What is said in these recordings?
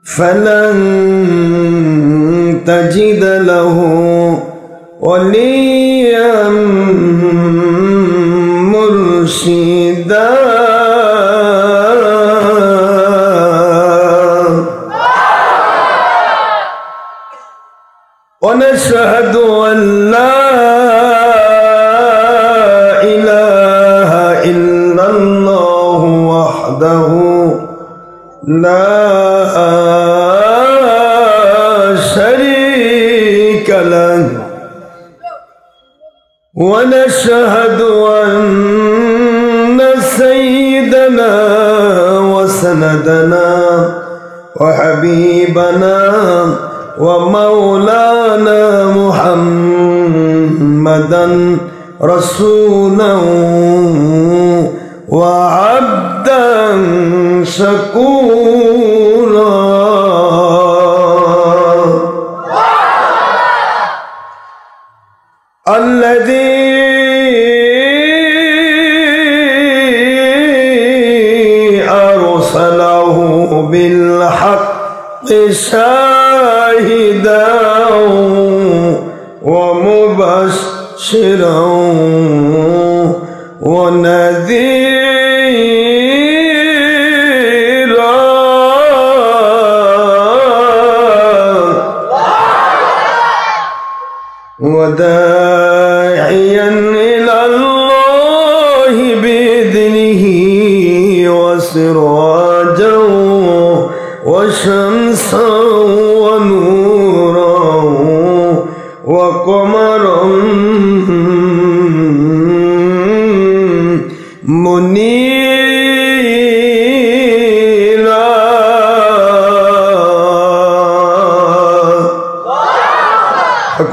فلن تجد له وليا مرشدا ونشهد أن لا إله إلا الله وحده لا شريك له ونشهد أن سيدنا وسندنا وحبيبنا ومولانا محمدا رسولا وعبدا شكورا الذي أرسله بالحق شاهدا ومبشرا ونذيرا وداعيا إلى الله بإذنه وسراجا وشمسا ونورا وقمرا منيرا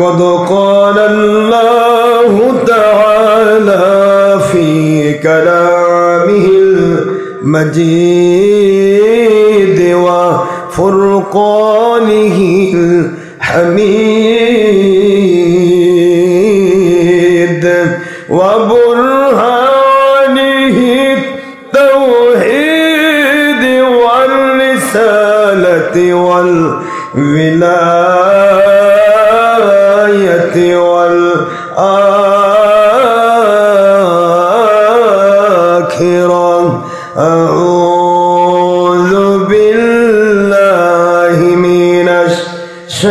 قد قال الله تعالى في كلامه المجيد وفرقانه الحميد وبرهانه التوحيد والرسالة والولاية والآخرة أعوذ بالله من الشيطان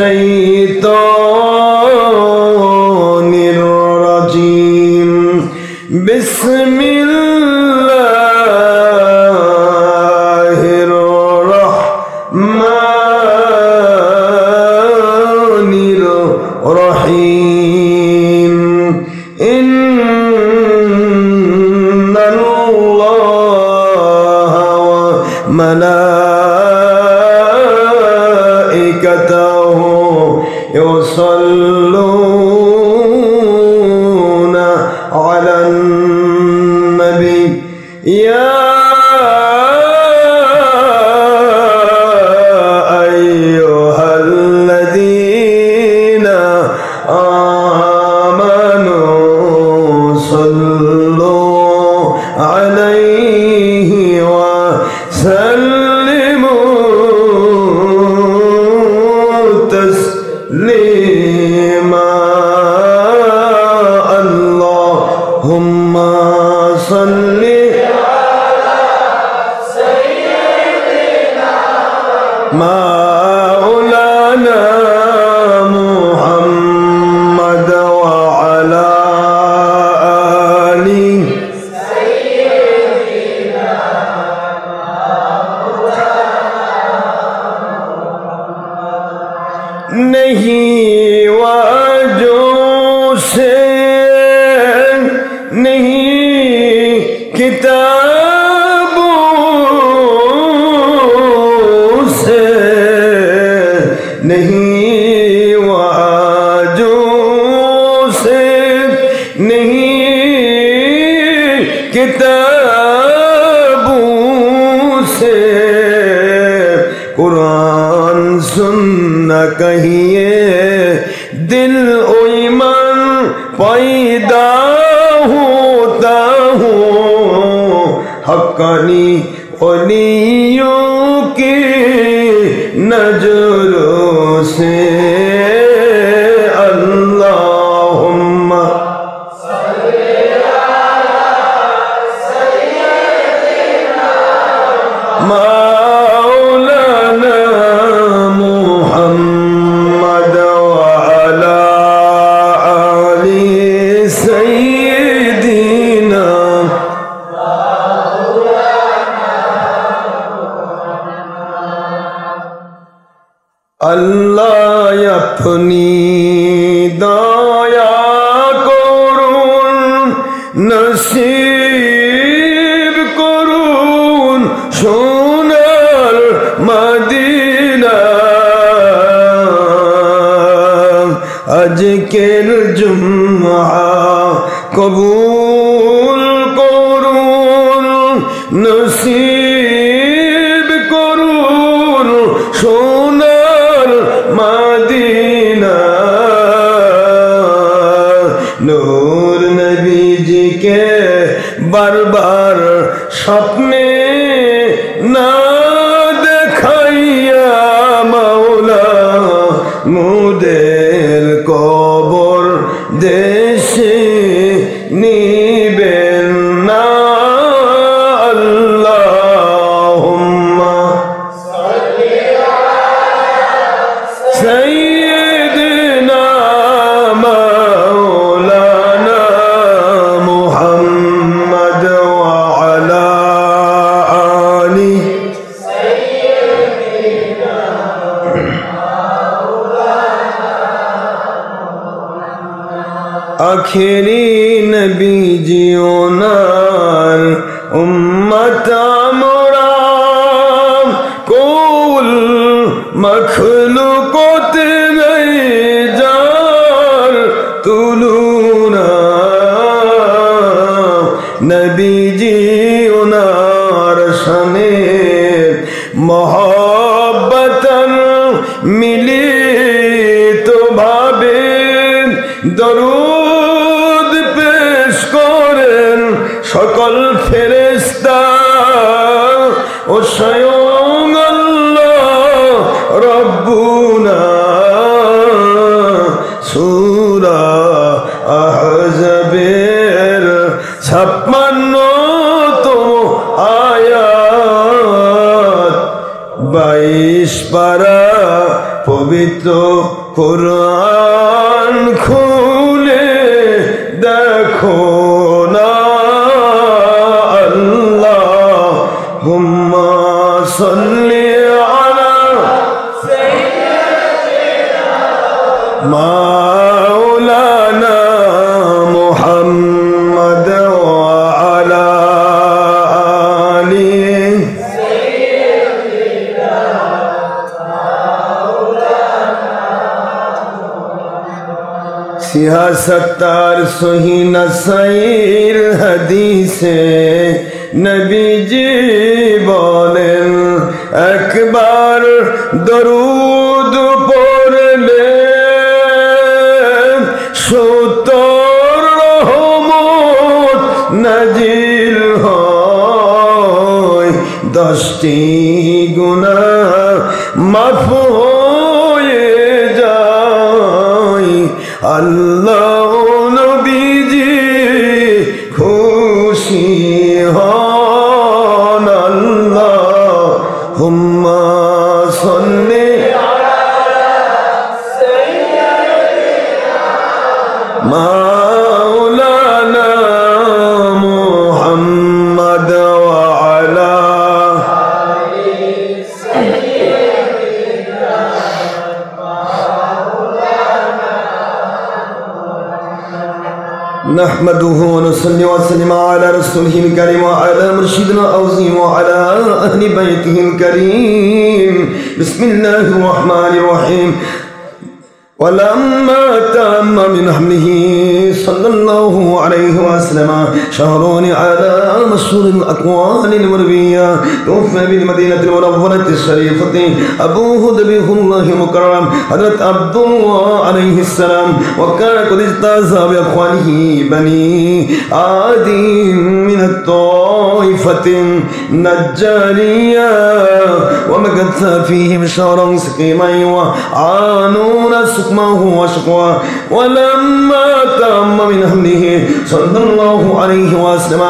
الرجيم بسم الله الرحمن الرحيم إن الله وملائكته يصلون على النبي يا أيها الذين آمنوا صلوا عليه وسلموا تسليما اللهم صل على سيدنا مولانا محمد وعلى آله سيدنا नहीं वाजों से नहीं किताबों से नहीं वाजों से नहीं किताबों से कुरान सुनना कहिए दिल ईमान पैदा होता हो हक्कानी वलियों की नजरों से अल्लाहुम्मा मौलाना मुहम्मद व अला आली सय्यिदीना अल्लाह अपनी दया करुन नसीब करुन सोनार मदीना আজকের জুমআ কবুল করুন নসিব করুন সোনার মদিনা নূর নবীজিকে বারবার স্বপ্নে না দেখাইয়া মাওলা মুদের কবর দেশে নিবেন না আল্লাহুম্মা সাল্লি আলা সাইয়্যিদিনা মাওলানা মুহাম্মদ ওয়া আলা আলি आखिरी नबी जियोनार उम्मत मोरा कुल मखलूक़त नहीं जार तुलूना नबी जियोनार शने मोहब्बतन मिली तो भावे दरूद पेश करें सकल फेरेस्ता ओ स्वयं अल्लाह रब्बुना सूरा अहज़ाबेर 56 आयात 22 पारा पवित्र कुरान खुले देखो ना अल्लाहुम्मा सल्ली अला सय्यिदिना मौलाना मुहम्मद व अला आली सियासतार सही नसाइर हदीसे नबीजी बोलेन একবার দরুদ পড়লে 70 রহমত নাজিল হয় 10টি গুনাহ মাফ হয়ে যায় আল্লাহ নবীজি খুশি হন আল্লাহুম্মা সাল্লি আলা সাইয়্যিদিনা মাওলানা মুহাম্মদ ওয়া আলা আলি সাইয়্যিদিনা نحمده ونصلي وسلم على رسوله الكريم وعلى مرشدنا العظيم وعلى أهل بيته الكريم بسم الله الرحمن الرحيم ولما تم من حمله صلى الله عليه وسلم شهرون على مشهور الأقوال المروية توفي بالمدينة المنورة الشريفة أبوه ذبيح الله مكرم حضرت عبد الله عليه السلام وكان قد اجتاز بأخوانه بني عادي من الطائفة النجارية ومكث فيهم شهرا سقيما وعانون سقمه وشقواه ولما تم من حمله صلى الله عليه وسلم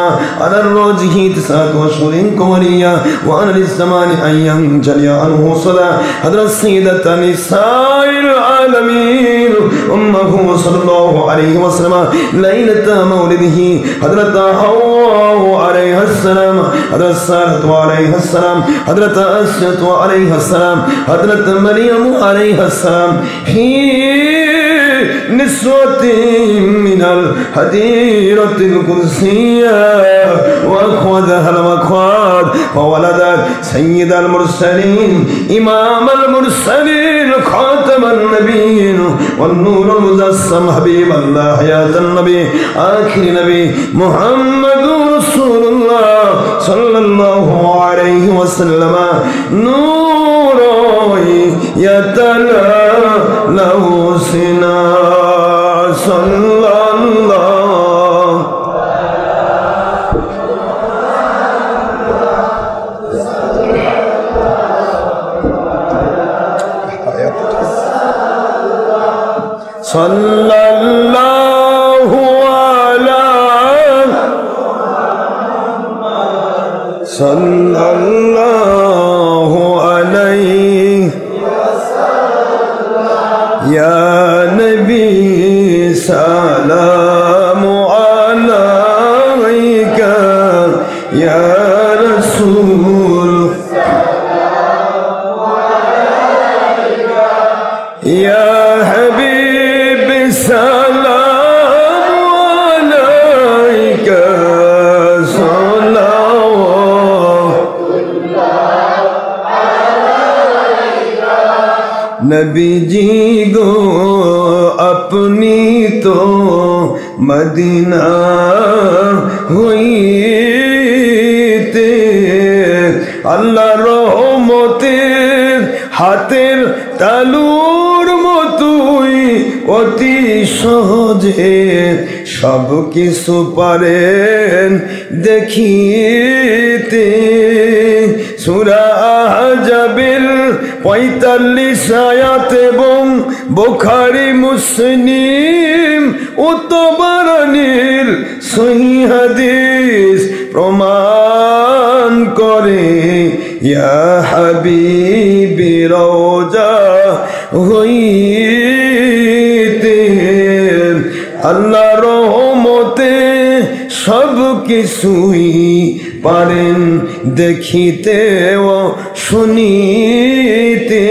على الراجح 9 أشهر قمرية وأنا للزمان أن ينجلي عنه صلاة حضرت سيدة نساء العالمين أمه صلى الله عليه وسلم ليلة مولده حضرت حواء عليها السلام حضرت سارة عليها السلام حضرت أسية عليها السلام حضرت مريم عليها السلام في نسوة من الحديرة القدسية وأخوذها المخاض فولدت سيد المرسلين إمام المرسلين خاتم النبيين والنور المجسم حبيب الله حياة النبي آخر نبي محمد رسول الله صلى الله عليه وسلم نور يتلألأ سنا صلى الله صلى الله على صلى الله عليه يا نبي سلام عليك يا رسول يا حبيب سلام عليك नबी जी गो अपनी तो मदीना হইতে আল্লাহ রহমতের হাতের তালুর মতোই অতি সহজে সব কিছু পারেন দেখিতে সূরা আহজাবের 45 আয়াত এবং বুখারী মুসলিম ও তাবারানীর সহিহ হাদিস প্রমাণ করে ইয়া হাবিবি রওজা হইতে আল্লাহ রহমতে সব কিছুই পারেন দেখিতে ও শুনিতে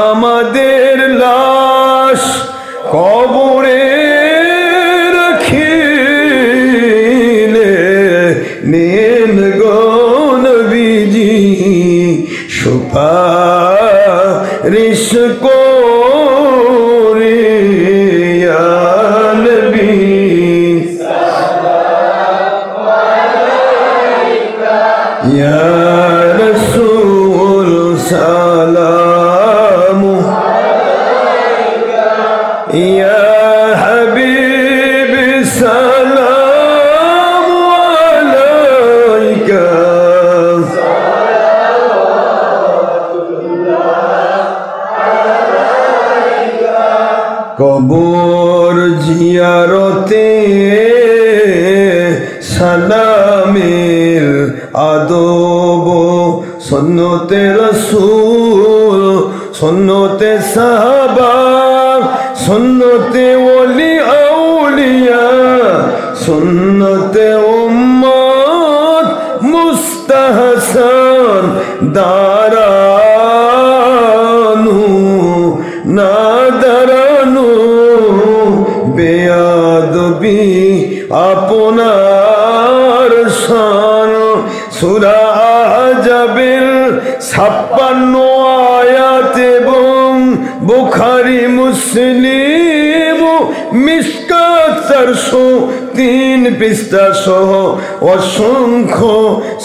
আমাদের লাশ কবরে রাখিলে নেন গো নবীজি সুপারিশ করে ইয়া নবী يا رسول سلام عليك يا حبيب سلام عليك কবর জিয়ারতে সালামের আদব সুন্নতে রাসূল সুন্নতে সাহাবা সুন্নতে ওলি আউলিয়া সুন্নতে উম্মত মুস্তাহসান দারানু না দারানু বেয়াদবি আপনার শান সূরা আহজাবের 56 আয়াত এবং বুখারী মুসলিম মিশকাত 403 পৃষ্ঠা সহ অসংখ্য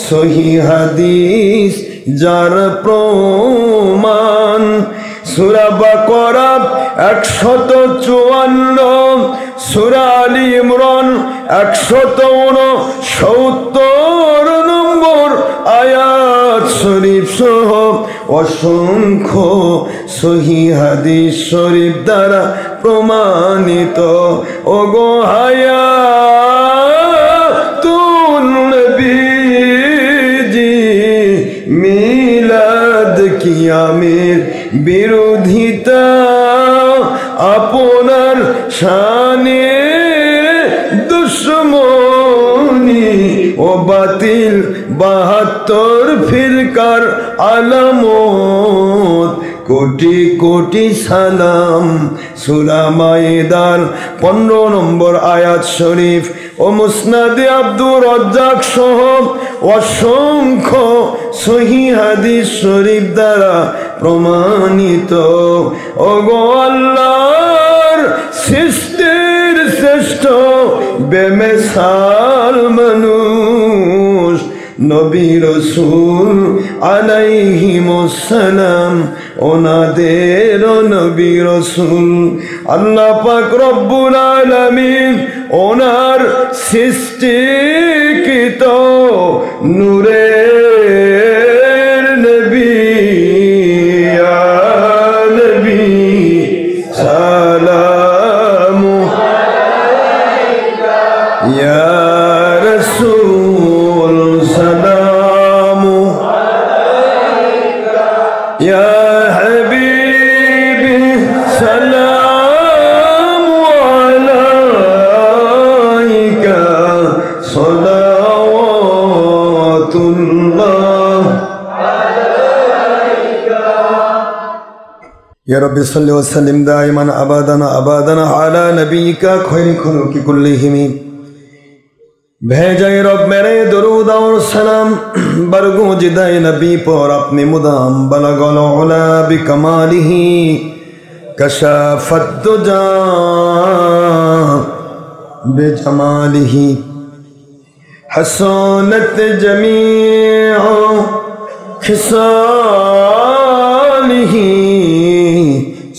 সহিহ হাদিস যার প্রমাণ। সূরা বাকারা 154, সূরা আলী ইমরান 169 নম্বর আয়াত শরীফ সহ অসংখ্য সহিহ হাদিস শরীফ দ্বারা প্রমাণিত। ওগো হায়াতুন নবীজি মিলাদ কিয়ামের বিরোধিতা আপনার শানে দুশ্মনী ও বাতিল 72 ফিরকার আলামত। কোটি কোটি সালাম। সূরা মায়েদার 15 নম্বর আয়াত শরীফ ও মুসনাদে আব্দুর রাজ্জাক সহ অসংখ্য সহিহ হাদিস শরীফ দ্বারা প্রমাণিত। ওগো আল্লাহর সৃষ্টির শ্রেষ্ঠ বেমিসাল মানুষ নবী রাসূল আলাইহিমুস সালাম, ওনাদের নবী রাসূল আল্লাহ পাক রব্বুল আলামিন ওনার সৃষ্টিকৃত নূরের নবী ইয়া নবী সালামু আলাইকা ইয়া রাসূল সালামু আলাইকা ইয়া হাবিবি সালামু আলাইকা সালাওয়াতুল্লাহ আলাইকা ইয়া রাব্বি সাল্লি ওয়া সাল্লিম দাইমান আবাদানা আলা নবিয়িকা খায়রি খুলুকি কুল্লিহিম। भेजे रब मेरे दुरूद और सलाम बरगूजिदाए नबी पर अपने मुदाम बलगल उला बिकमालिही कशाफत दुजा बेजमालिही हसनत जमीअ खिसालिही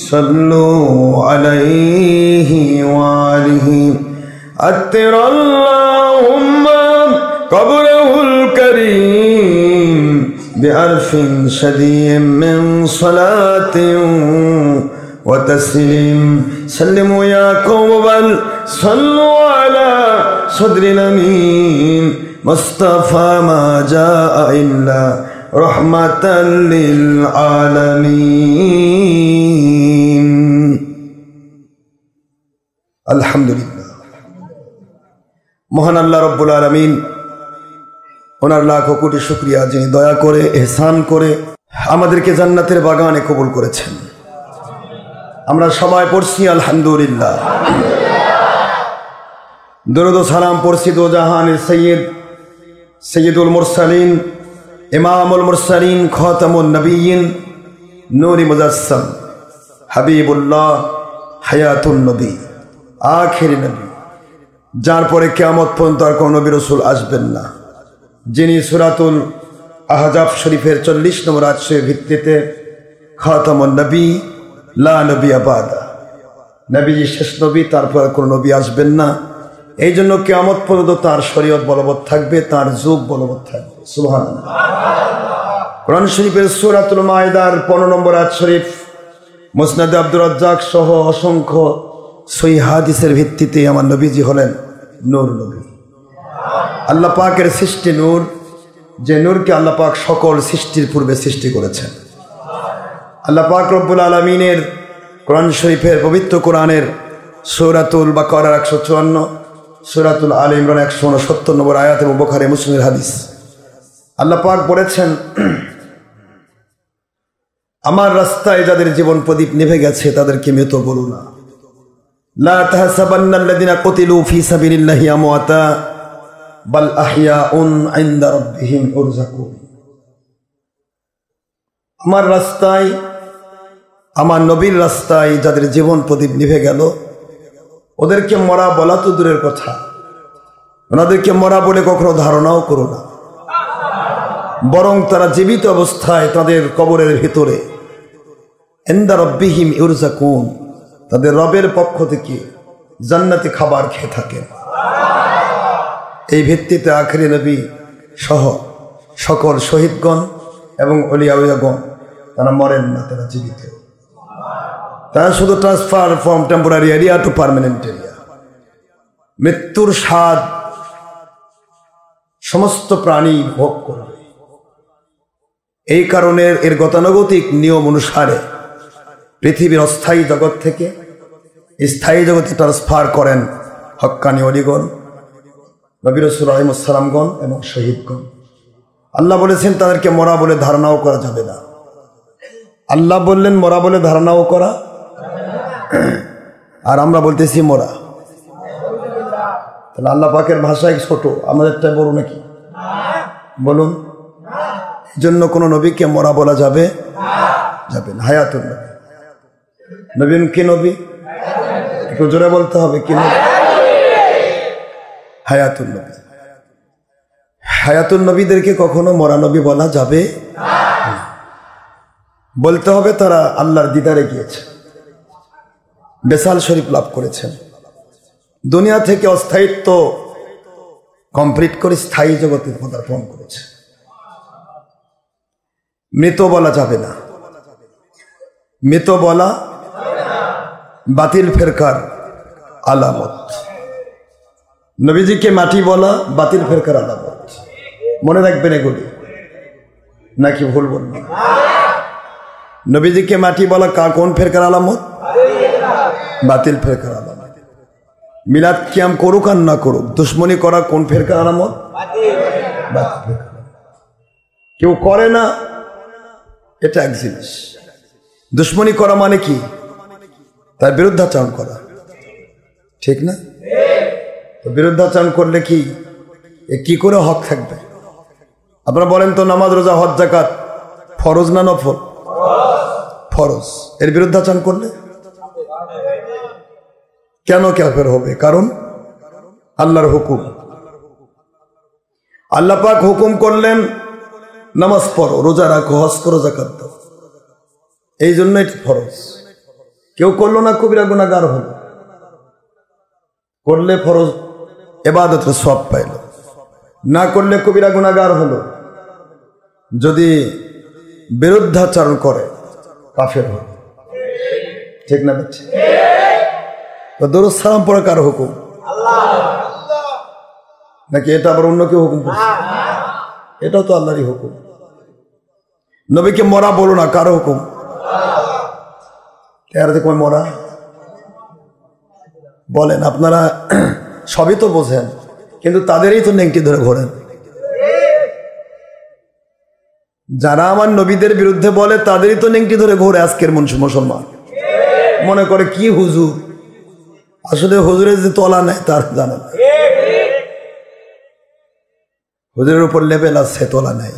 सल्लु अलैहि वालिही अत्तरल्लाहुम्मा कब्रहुल करीम बिअर्फिन शदीम मिन सलातिन व तस्लीम सल्लिमु या कौम बल सल्लु अला सद्रिल अमीन मुस्तफा मा जाअ इल्ला रहमतल लिल आलमीन। अल्हम्दुलिल्लाह। মহান আল্লাহ রব্বুল আলামিন ওনার লাখো কোটি শুকরিয়া যিনি দয়া করে ইহসান করে আমাদেরকে জান্নাতের বাগানে কবুল করেছেন। আমরা সবাই পড়ছি আলহামদুলিল্লাহ। দরুদ ও সালাম পড়ছি দো জাহানের সৈয়দ সৈয়দুল মুরসালিন ইমামুল মুরসালিন খাতামুন নবিয়্যিন নূরি মুজাসসাম হাবিবুল্লাহ হায়াতুন নবী আখির নবী, যার পরে কিয়ামত পর্যন্ত আর কোনো নবী রাসূল আসবেন না, যিনি সূরাতুল আহজাব শরীফের 40 নম্বর আয়াতের ভিত্তিতে খাতামুন নবী লা নবী আবাদা, নবীজি শেষ নবী, তারপর কোনো নবী আসবেন না। এই জন্য কিয়ামত পর্যন্ত তার শরীয়ত বলবৎ থাকবে, তার যুগ বলবৎ থাকবে। সুবহানাল্লাহ। কোরআন শরীফের সূরাতুল মায়েদার 15 নম্বর আয়াত শরীফ মুসনাদে আব্দুর রাজ্জাক সহ অসংখ্য সহিহ হাদিসের ভিত্তিতে আমার নবীজি হলেন নূর নবী, আল্লাহ পাকের সৃষ্টি নূর, যে নূরকে আল্লাহ পাক সকল সৃষ্টির পূর্বে সৃষ্টি করেছেন। আল্লাহ পাক রব্বুল আলামিনের কোরআন শরীফের পবিত্র কোরআনের সূরাতুল বাকারার 154, সূরাতুল আলে ইমরান 169 নম্বর আয়াত এবং বুখারী মুসলিমের হাদিস, আল্লাহ পাক বলেছেন, আমার রাস্তায় যাদের জীবন প্রদীপ নিভে গেছে তাদেরকে মৃত বলো না। লা তাহসাবান্নাল্লাযিনা কুতিলু ফি সাবিলিল্লাহি আমওয়াতা বাল আহইয়াউন ইনদা রাব্বিহিম ইরযাকুন। আমার রাস্তায় আমার নবীর রাস্তায় যাদের জীবন প্রদীপ নিভে গেল, ওদেরকে মরা বলা তো দূরের কথা, ওনাদেরকে মরা বলে কখনো ধারণাও করো না। বরং তারা জীবিত অবস্থায় তাদের কবরের ভিতরে ইনদা রাব্বিহিম ইউরযাকুন, তাদের রবের পক্ষ থেকে জান্নাতি খাবার খেয়ে থাকেন। এই ভিত্তিতে আখিরি নবী সহ সকল শহীদগণ এবং ওলিয়া উলিয়াগণ তারা মরেন না, তারা জীবিত। তারা শুধু transfer from temporary area to permanent area. মৃত্যুর স্বাদ সমস্ত প্রাণী ভোগ করবে। এই কারণে এর গতানুগতিক নিয়ম অনুসারে পৃথিবীর অস্থায়ী জগৎ থেকে স্থায়ী জগতে ট্রান্সফার করেন হক্কানি অলিগণ, নবী রাসূল আলাইহিস সালামগণ এবং শহীদগণ। আল্লাহ বলেছেন তাদেরকে মরা বলে ধারণাও করা যাবে না। আল্লাহ বললেন মরা বলে ধারণাও করা, আর আমরা বলতেছি মরা। তাহলে আল্লাহ পাকের ভাষায় ছোট, আমাদেরটা বড় নাকি? বলুন। এই জন্য কোনো নবীকে মরা বলা যাবে যাবে না। হায়াতুল নবী, নবীন কি নবী? একটু জোরে বলতে হবে, কি নবী? হায়াতুল নবী। হায়াতুল নবীদেরকে কখনো মরা নবী বলা যাবে না। বলতে হবে তারা আল্লাহর দিদারে গিয়েছে, বেসাল শরীফ লাভ করেছেন, দুনিয়া থেকে অস্থায়িত্ব কমপ্লিট করে স্থায়ী জগতে পদার্পণ করেছে। মৃত বলা যাবে না। মৃত বলা বাতিল ফেরকার আলামত। নবীজিকে মাটি বলা বাতিল ফেরকার আলামত। মনে রাখবেন এগুলি, নাকি ভুল বলবেন? নবীজিকে মাটি বলা কোন ফেরকার আলামত? বাতিল ফেরকার আলামত। মিলাদ কিয়াম করুক আর না করুক, দুশ্মনী করা কোন ফেরকার আলামত? বাতিল ফেরকার। কেউ করে না, এটা এক জিনিস। দুশ্মনী করা মানে কি? তার বিরুদ্ধাচরণ করা, ঠিক না? তো বিরুদ্ধাচরণ করলে কি করে হক থাকবে? আপনারা বলেন তো, নামাজ রোজা হজ যাকাত ফরজ না নফল? ফরজ। এর বিরুদ্ধাচরণ করলে কেন কাফের হবে? কারণ আল্লাহর হুকুম। আল্লাহ পাক হুকুম করলেন নামাজ পড়ো, রোজা রাখো, হজ করো, যাকাত দাও, এই জন্য এটা ফরজ। কেউ করলো না, কবিরা গুনাহগার হলো। করলে ফরজ ইবাদতের সওয়াব পাইল, না করলে কবিরা গুনাহগার হলো। যদি বিরুদ্ধাচরণ করে কাফের হলো, ঠিক না? তো দরুদ সালাম পড়া কার হুকুম? নাকি এটা আবার অন্য কেউ হুকুম করছে? এটাও তো আল্লাহরই হুকুম। নবীকে মরা বলো না, কার হুকুম? মরা বলেন আপনারা, সবই তো বোঝেন, কিন্তু তাদেরই তো নেংটি ধরে ঘোরেন। যারা আমার নবীদের বিরুদ্ধে বলে তাদেরই তো নেংটি ধরে ঘোরে আজকের মুসলমান। মনে করে কি হুজুর, আসলে হুজুরের যে তলা নেই তার জানে না। হুজুরের উপর লেবেল আছে, তলা নেই।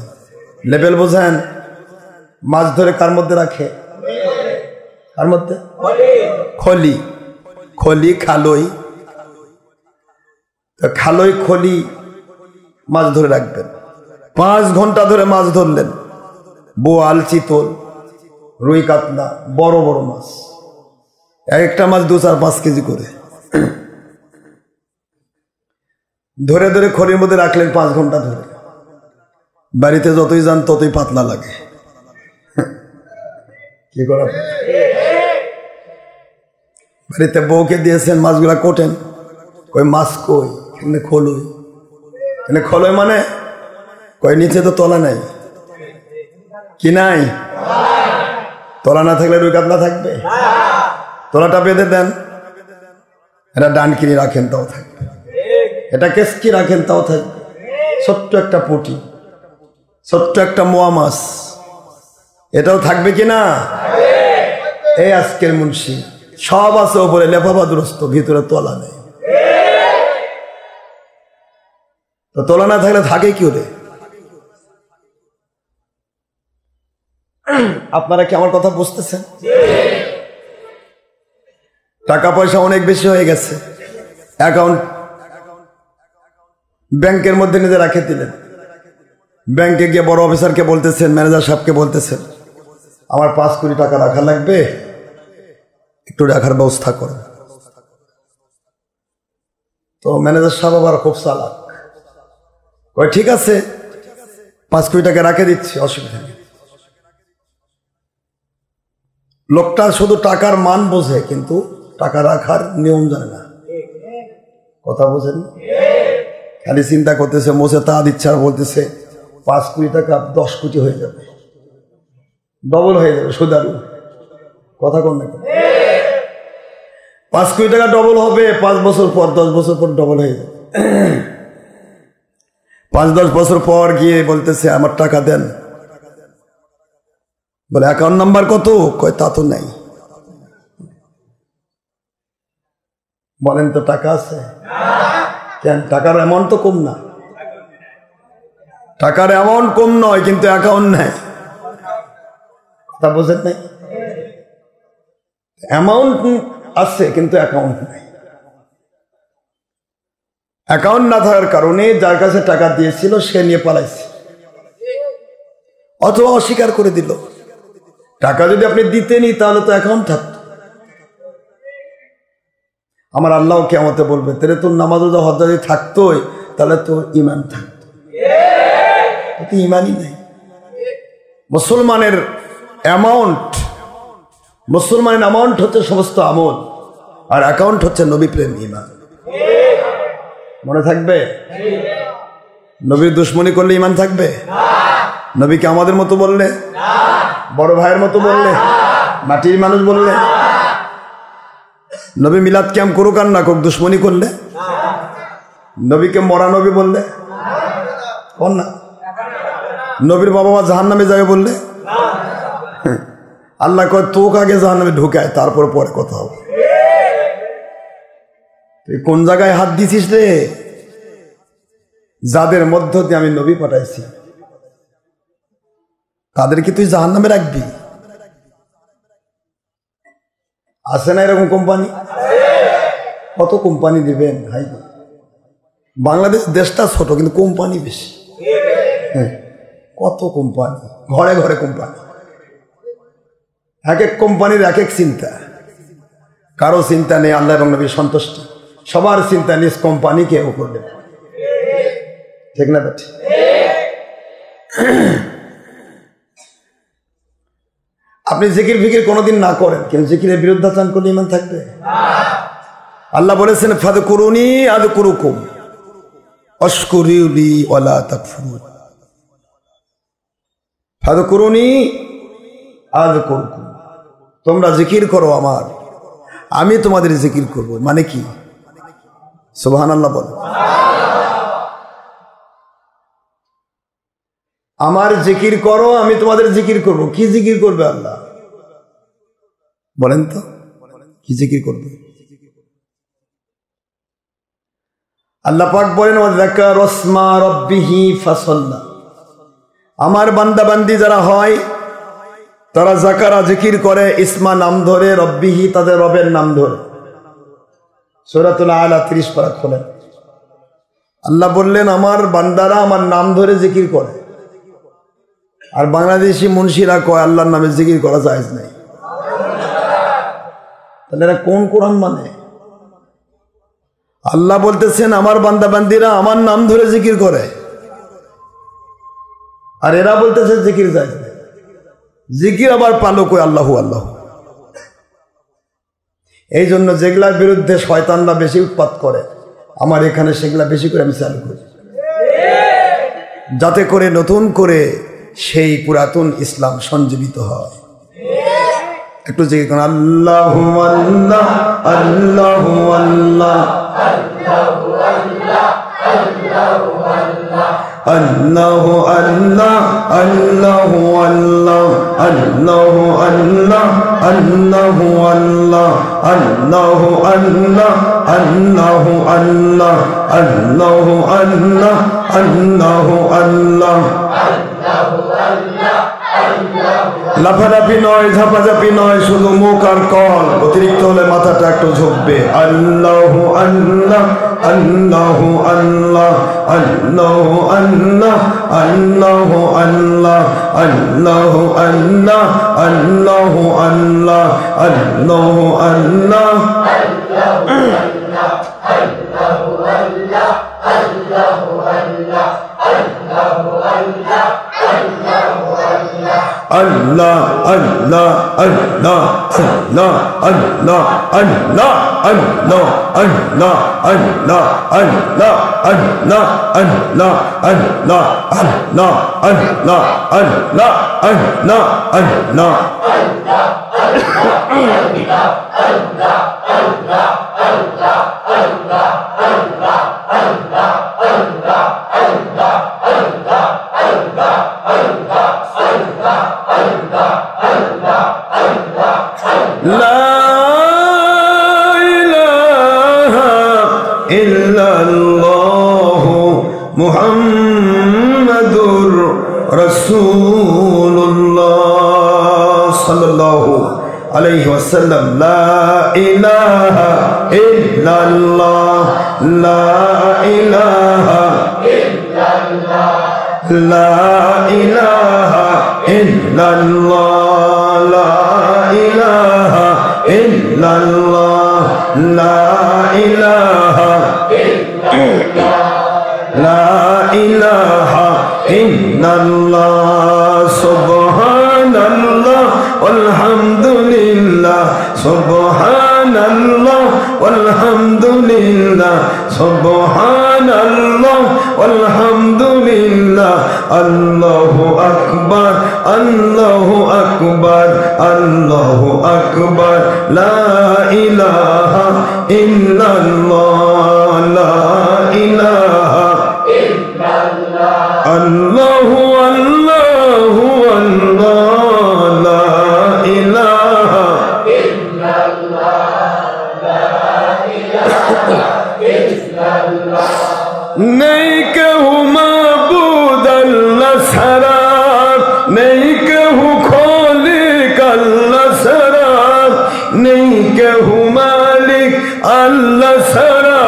লেবেল বোঝেন? মাছ ধরে কার মধ্যে রাখে? কার মধ্যে? খলি। খলি খালই, খালই খলি মাছ ধরে রাখবেন। 5 ঘন্টা ধরে মাছ ধরলেন, বোয়াল, চিতল, রুই, কাতলা, বড় বড় মাছ, একটা মাছ 2-4-5 কেজি করে ধরে ধরে খলির মধ্যে রাখলেন 5 ঘন্টা ধরে। বাড়িতে যতই যান ততই পাতলা লাগে। কি করা? বাড়িতে বউকে দিয়েছেন মাছগুলা কোটেন, কই মাছ কই? এখানে খোলই। এখানে খোলই মানে কই নিচে তো তলা নাই। কি নাই? তলা না থাকলে রুই কাতলা থাকবে? তলাটা বেঁধে দেন। এটা ডান কিনে রাখেন তাও থাকবে, এটা কেসকি রাখেন তাও থাকবে। ছোট্ট একটা পুঁটি, ছোট্ট একটা মোয়া মাছ, এটাও থাকবে কিনা? এই আজকের মুন্সি সব আছে ওপরে লেফাফাদুরস্ত, ভিতরে তলা নেই। তো তলা না থাকলে থাকে কি ওরে? আপনারা কি আমার কথা বুঝতেছেন? টাকা পয়সা অনেক বেশি হয়ে গেছে, অ্যাকাউন্ট ব্যাংকের মধ্যে নিজে রাখে দিলেন। ব্যাংকে গিয়ে বড় অফিসারকে বলতেছেন, ম্যানেজার সাহেবকে বলতেছেন, আমার 5 কোটি টাকা রাখা লাগবে, একটু রাখার ব্যবস্থা করেন। তো ম্যানেজার সাহেব আবার খুব চালাক, কয় ঠিক আছে 5 কোটি টাকা রাখে দিচ্ছি, অসুবিধা নেই। লোকটা শুধু টাকার মান বোঝে, কিন্তু টাকা রাখার নিয়ম জানে না। কথা বোঝেন? খালি চিন্তা করতেছে, মোছে তা দিচ্ছে, আর বলতেছে 5 কোটি টাকা 10 কোটি হয়ে যাবে, ডবল হয়ে যাবে, সুদারু। কথা কোন না, 5 কোটি টাকা ডবল হবে 5 বছর পর, 10 বছর পর ডবল হয়ে যাবে। 5-10 বছর পর গিয়ে বলতেছে আমার টাকা দেন। বলে অ্যাকাউন্ট নাম্বার কত? কয় তা তো নাই। বলেন তো টাকা আছে? কেন? টাকার অ্যামাউন্ট তো কম না, টাকার অ্যামাউন্ট কম নয়, কিন্তু অ্যাকাউন্ট নাই। কথা বোঝেন নাই? অ্যামাউন্ট আছে কিন্তু অ্যাকাউন্ট নাই। অ্যাকাউন্ট না থাকার কারণে যার কাছে টাকা দিয়েছিল সে নিয়ে পালাইছে, অথবা অস্বীকার করে দিল। টাকা যদি আপনি দিতেনই তাহলে তো অ্যাকাউন্ট থাকতো। আমার আল্লাহ কিয়ামতে বলবে, তাহলে তোর নামাজ রোজা হজ যদি থাকতোই তাহলে তোর ইমান থাকতো। ইমানই নাই। মুসলমানের অ্যামাউন্ট হচ্ছে সমস্ত আমল, আর অ্যাকাউন্ট হচ্ছে নবী প্রেম, ইমান। মনে থাকবে? নবীর দুশ্মনী করলে ইমান থাকবে? নবীকে আমাদের মতো বললে, বড় ভাইয়ের মতো বললে, মাটির মানুষ বললে, নবী মিলাদ ক্যাম্প করুক আর না করুক, দুশ্মনী করলে, নবীকে মরা নবী বললে, কোন না, নবীর বাবা মা জাহান্নামে যাবে বললে, আল্লাহ কয় তোকে আগে জাহান্নামে ঢুকায়, তারপর পরে কথা হবে। তুই কোন জায়গায় হাত দিছিস রে? যাদের মধ্য দিয়ে আমি নবী পাঠাইছি তাদের কি তুই জাহান্নামে রাখবি? আছে না এরকম কোম্পানি? কত কোম্পানি দিবেন ভাই? বাংলাদেশ দেশটা ছোট, কিন্তু কোম্পানি বেশি। কত কোম্পানি, ঘরে ঘরে কোম্পানি। এক এক কোম্পানির এক এক চিন্তা। কারো চিন্তা নেই আল্লাহ এবং নবীর সন্তুষ্টি, সবার চিন্তা নিজ কোম্পানিকে উপর দেবে। ঠিক না বেটি? আপনি জিকির ফিকির কোনোদিন না করেন, কিন্তু জিকিরের বিরুদ্ধাচরণ করলে ইমান থাকবে? আল্লাহ বলেছেন ফাযকুরুনি আযকুরুকুম ওয়াশকুরুলি ওয়ালা তাকফুরুন। ফাযকুরুনি আযকুরুকুম, তোমরা জিকির করো আমার, আমি তোমাদের জিকির করব। মানে কি? সুবহানাল্লাহ বলো। আমার জিকির করো, আমি তোমাদের জিকির করব। কি জিকির করবে আল্লাহ বলেন তো? কি জিকির করবে আল্লাহ পাক? বলেন ওয়াযাকারা ইসমা রাব্বিহি ফাসাল্লা। আমার বান্দা বান্দি যারা হয় তারা যাকারা জিকির করে, ইসমা নাম ধরে, রব্বিহি তাদের রবের নাম ধরে। সূরাতুল আলা 30 পারা খোলেন। আল্লাহ বললেন আমার বান্দারা আমার নাম ধরে জিকির করে। আর বাংলাদেশি মুন্সিরা কয় আল্লাহর নামে জিকির করা জায়েজ নাই। তাহলে এরা কোন কোরআন মানে? আল্লাহ বলতেছেন আমার বান্দা বান্দিরা আমার নাম ধরে জিকির করে, আর এরা বলতেছে জিকির জায়েজ নাই। জিকির আবার পালো কই আল্লাহু আল্লাহ। এই জন্য যেগুলার বিরুদ্ধে শয়তানরা বেশি উৎপাত করে, আমার এখানে সেগুলা বেশি করে আমি চালু করি, যাতে করে নতুন করে সেই পুরাতন ইসলাম সঞ্জীবিত হয়। একটু জিকির করুন, আল্লাহু আল্লাহ আল্লাহু আল্লাহ আল্লাহু আল্লাহ আল্লাহু আল্লাহ আল্লাহু আল্লাহ আল্লাহু আল্লাহ আল্লাহু আল্লাহ আল্লাহু আল্লাহ আল্লাহু আল্লাহ আল্লাহু আল্লাহ আল্লাহু আল্লাহ আল্লাহু আল্লাহ লাফালাফি নয়, ঝাপাঝাপি নয়, শুধু মুখ আর কল। অতিরিক্ত হলে মাথাটা একটু ঝুঁকবে। আল্লাহু আল্লাহ, আল্লাহু আল্লাহ, আল্লাহু আল্লাহ, আল্লাহু আল্লাহ, আল্লাহু আল্লাহ, আল্লাহু আল্লাহ, আল্লাহু আল্লাহ, Allah, Allah, Allah, Allah, Allah, Allah, Allah, Allah, Allah, Allah, Allah, Allah, Allah, Allah, Allah, Allah, Allah, মুহাম্মাদুর রাসূলুল্লাহ সাল্লাল্লাহু আলাইহি ওয়াসাল্লাম। লা ইলাহা ইল্লাল্লাহ, লা ইলাহা ইল্লাল্লাহ, লা ইলাহা ইল্লাল্লাহ, লা ইলাহা ইল্লাল্লাহ, লা ইলাহা ইল্লাল্লাহ, লা ইলাহা ইল্লাল্লাহ, সুবহানাল্লাহ আলহামদুলিল্লাহ, সুবহানাল্লাহ আলহামদুলিল্লাহ, সুবহানাল্লাহ আলহামদুলিল্লাহ, আল্লাহু আকবার, আল্লাহু আকবার, আল্লাহু আকবার, লা ইলাহা ইল্লাল্লাহ, লা ইলাহা ইল্লাল্লাহ, আল্লাহু আল্লাহু আল্লাহ, লা ইলাহা ইল্লাল্লাহ, লা ইলাহা ইল্লাল্লাহ। নেই কেউ মাবুদ আল্লাহ ছাড়া, নেই কেউ খলিক আল্লাহ ছাড়া, নেই কেউ মালিক আল্লাহ ছাড়া,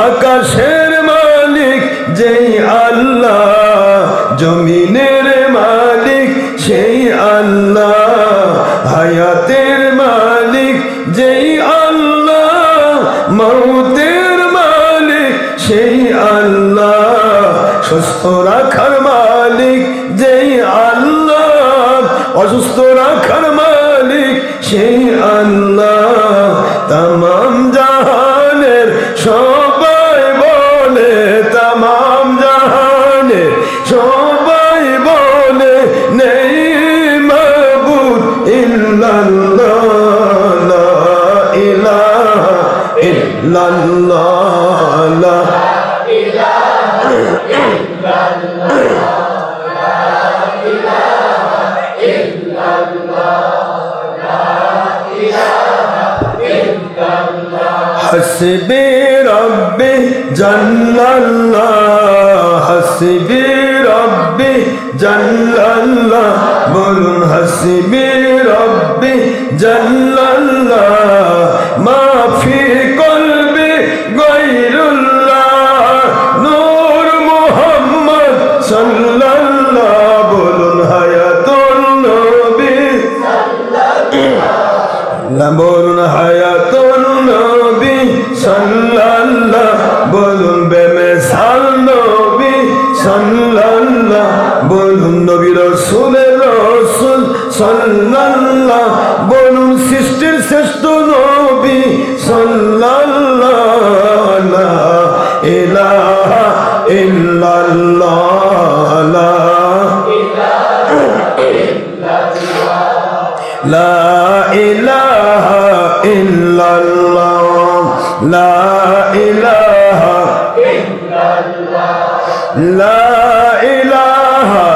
আকাশের মালিক যেই আল্লাহ, জমিনের মালিক সেই আল্লাহ, হায়াতের মালিক যেই আল্লাহ, মউতের মালিক সেই আল্লাহ, সুস্থ রাখার মালিক যেই আল্লাহ, অসুস্থ রাখার মালিক সেই আল্লাহ। তামাম জাহানের সবাই বলে, তামাম জাহানের সবাই বলে, নেই মাবুদ ইল্লাল্লাহ, লা ইলাহা ইল্লাল্লাহ, লা ইলাহা ইল্লাল্লাহ, লা ইলাহা ইল্লাল্লাহ, লা ইলাহা ইল্লাল্লাহ। হাসবি রব্বি জাল্লাল্লাহ, হাসবি রব্বি জাল্লাল্লাহ, বলুন হাসবি রব্বি জাল্লাল্লাহ, মা ফি কলবি গায়রুল্লাহ, নূর মুহাম্মদ সাল্লাল্লাহ, বলুন হায়াতুন নবী সাল্লাল্লাহ, বলুন হায়াতুন নবী সাল্লাল্লাহ, বলুন বেমিসাল নবী সাল্লাল্লাহ, বলুন নবী রাসূলের রাসূল সাল্লাল্লাহ, বলুন সৃষ্টির শ্রেষ্ঠ নবী সাল্লাল্লাহ, লা ইলাহা ইল্লাল্লাহ, লা ইলাহা ইল্লাল্লাহ, লা ইলাহা ইল্লাল্লাহ, লা ইলাহা ইল্লাল্লাহ, লা ইলাহা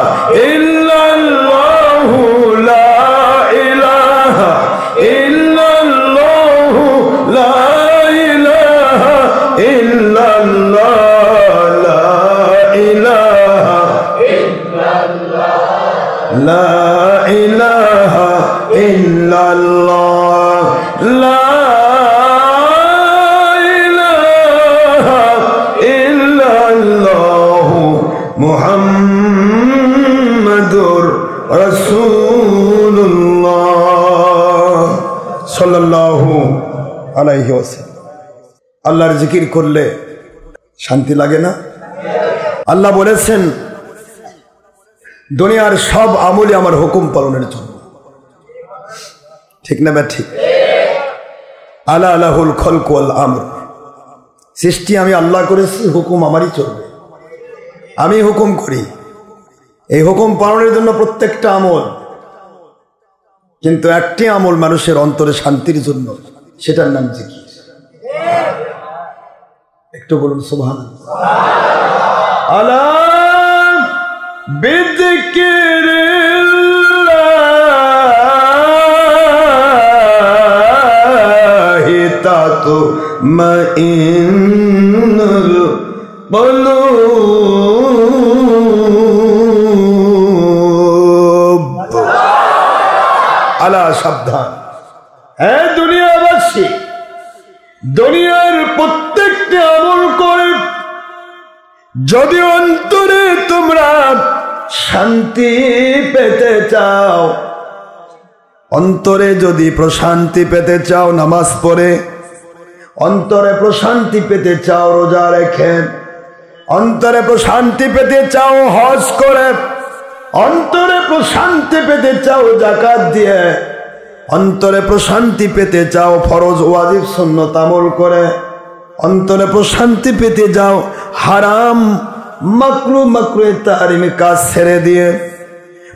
ইল্লাল্লাহ, লা ইলাহা ইল্লাল্লাহ, লা ইলাহা ইল্লাল্লাহ, লা ইলাহা ইল্লাল্লাহ, লা ইলাহা লা ইলাহা ইল্লাল্লাহু মুহাম্মাদুর রাসূলুল্লাহ সাল্লাল্লাহু আলাইহি ওয়াসাল্লাম। আল্লাহর জিকির করলে শান্তি লাগে না? আল্লাহ বলেছেন দুনিয়ার সব আমলই আমার হুকুম পালনের জন্য। ঠিক না বা ঠিক? আলা লাহুল খলক ওয়াল আমর, সৃষ্টি আমি আল্লাহ করেছি, হুকুম আমারই চলবে, আমি হুকুম করি। এই হুকুম পালনের জন্য প্রত্যেকটা আমল, কিন্তু একটি আমল মানুষের অন্তরে শান্তির জন্য, সেটার নাম জিকির। একটু বলুন সুবহানাল্লাহ। আলা বিযিকিরিল্লাহি তাতমাইন্নুল কুলুব। আলা সাবধান, হ্যাঁ দুনিয়াবাসী, দুনিয়ার প্রত্যেকটা আমল করে যদি অন্তরে তোমরা শান্তি পেতে চাও, অন্তরে যদি প্রশান্তি পেতে চাও নামাজ পড়ে, অন্তরে প্রশান্তি পেতে চাও রোজা রেখে, অন্তরে প্রশান্তি পেতে চাও হজ করে, অন্তরে প্রশান্তি পেতে চাও যাকাত দিয়ে, অন্তরে প্রশান্তি পেতে চাও ফরজ ওয়াজিব সুন্নাত আমল করে, অন্তরে প্রশান্তি পেতে যাও হারাম মাকরুহ তাহরিমি কাজ ছেড়ে দিয়ে,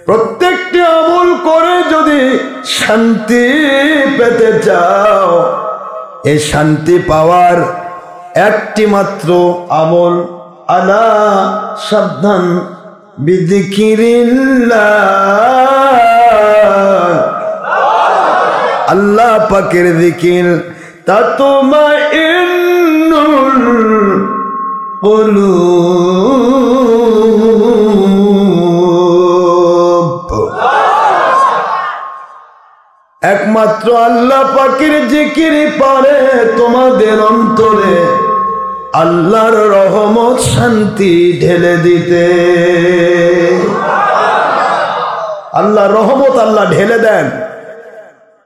প্রত্যেকটি আমল করে যদি শান্তি পেতে চাও, এই শান্তি পাওয়ার একটি মাত্র আমল, আলা সাবধান, বিযিকিরিল্লাহ, আল্লাহ পাকের জিকির, তাতমাইন্নুল কুলুব। একমাত্র আল্লাহ পাকের জিকিরই পারে তোমাদের অন্তরে আল্লাহর রহমত শান্তি ঢেলে দিতে। আল্লাহর রহমত আল্লাহ ঢেলে দেন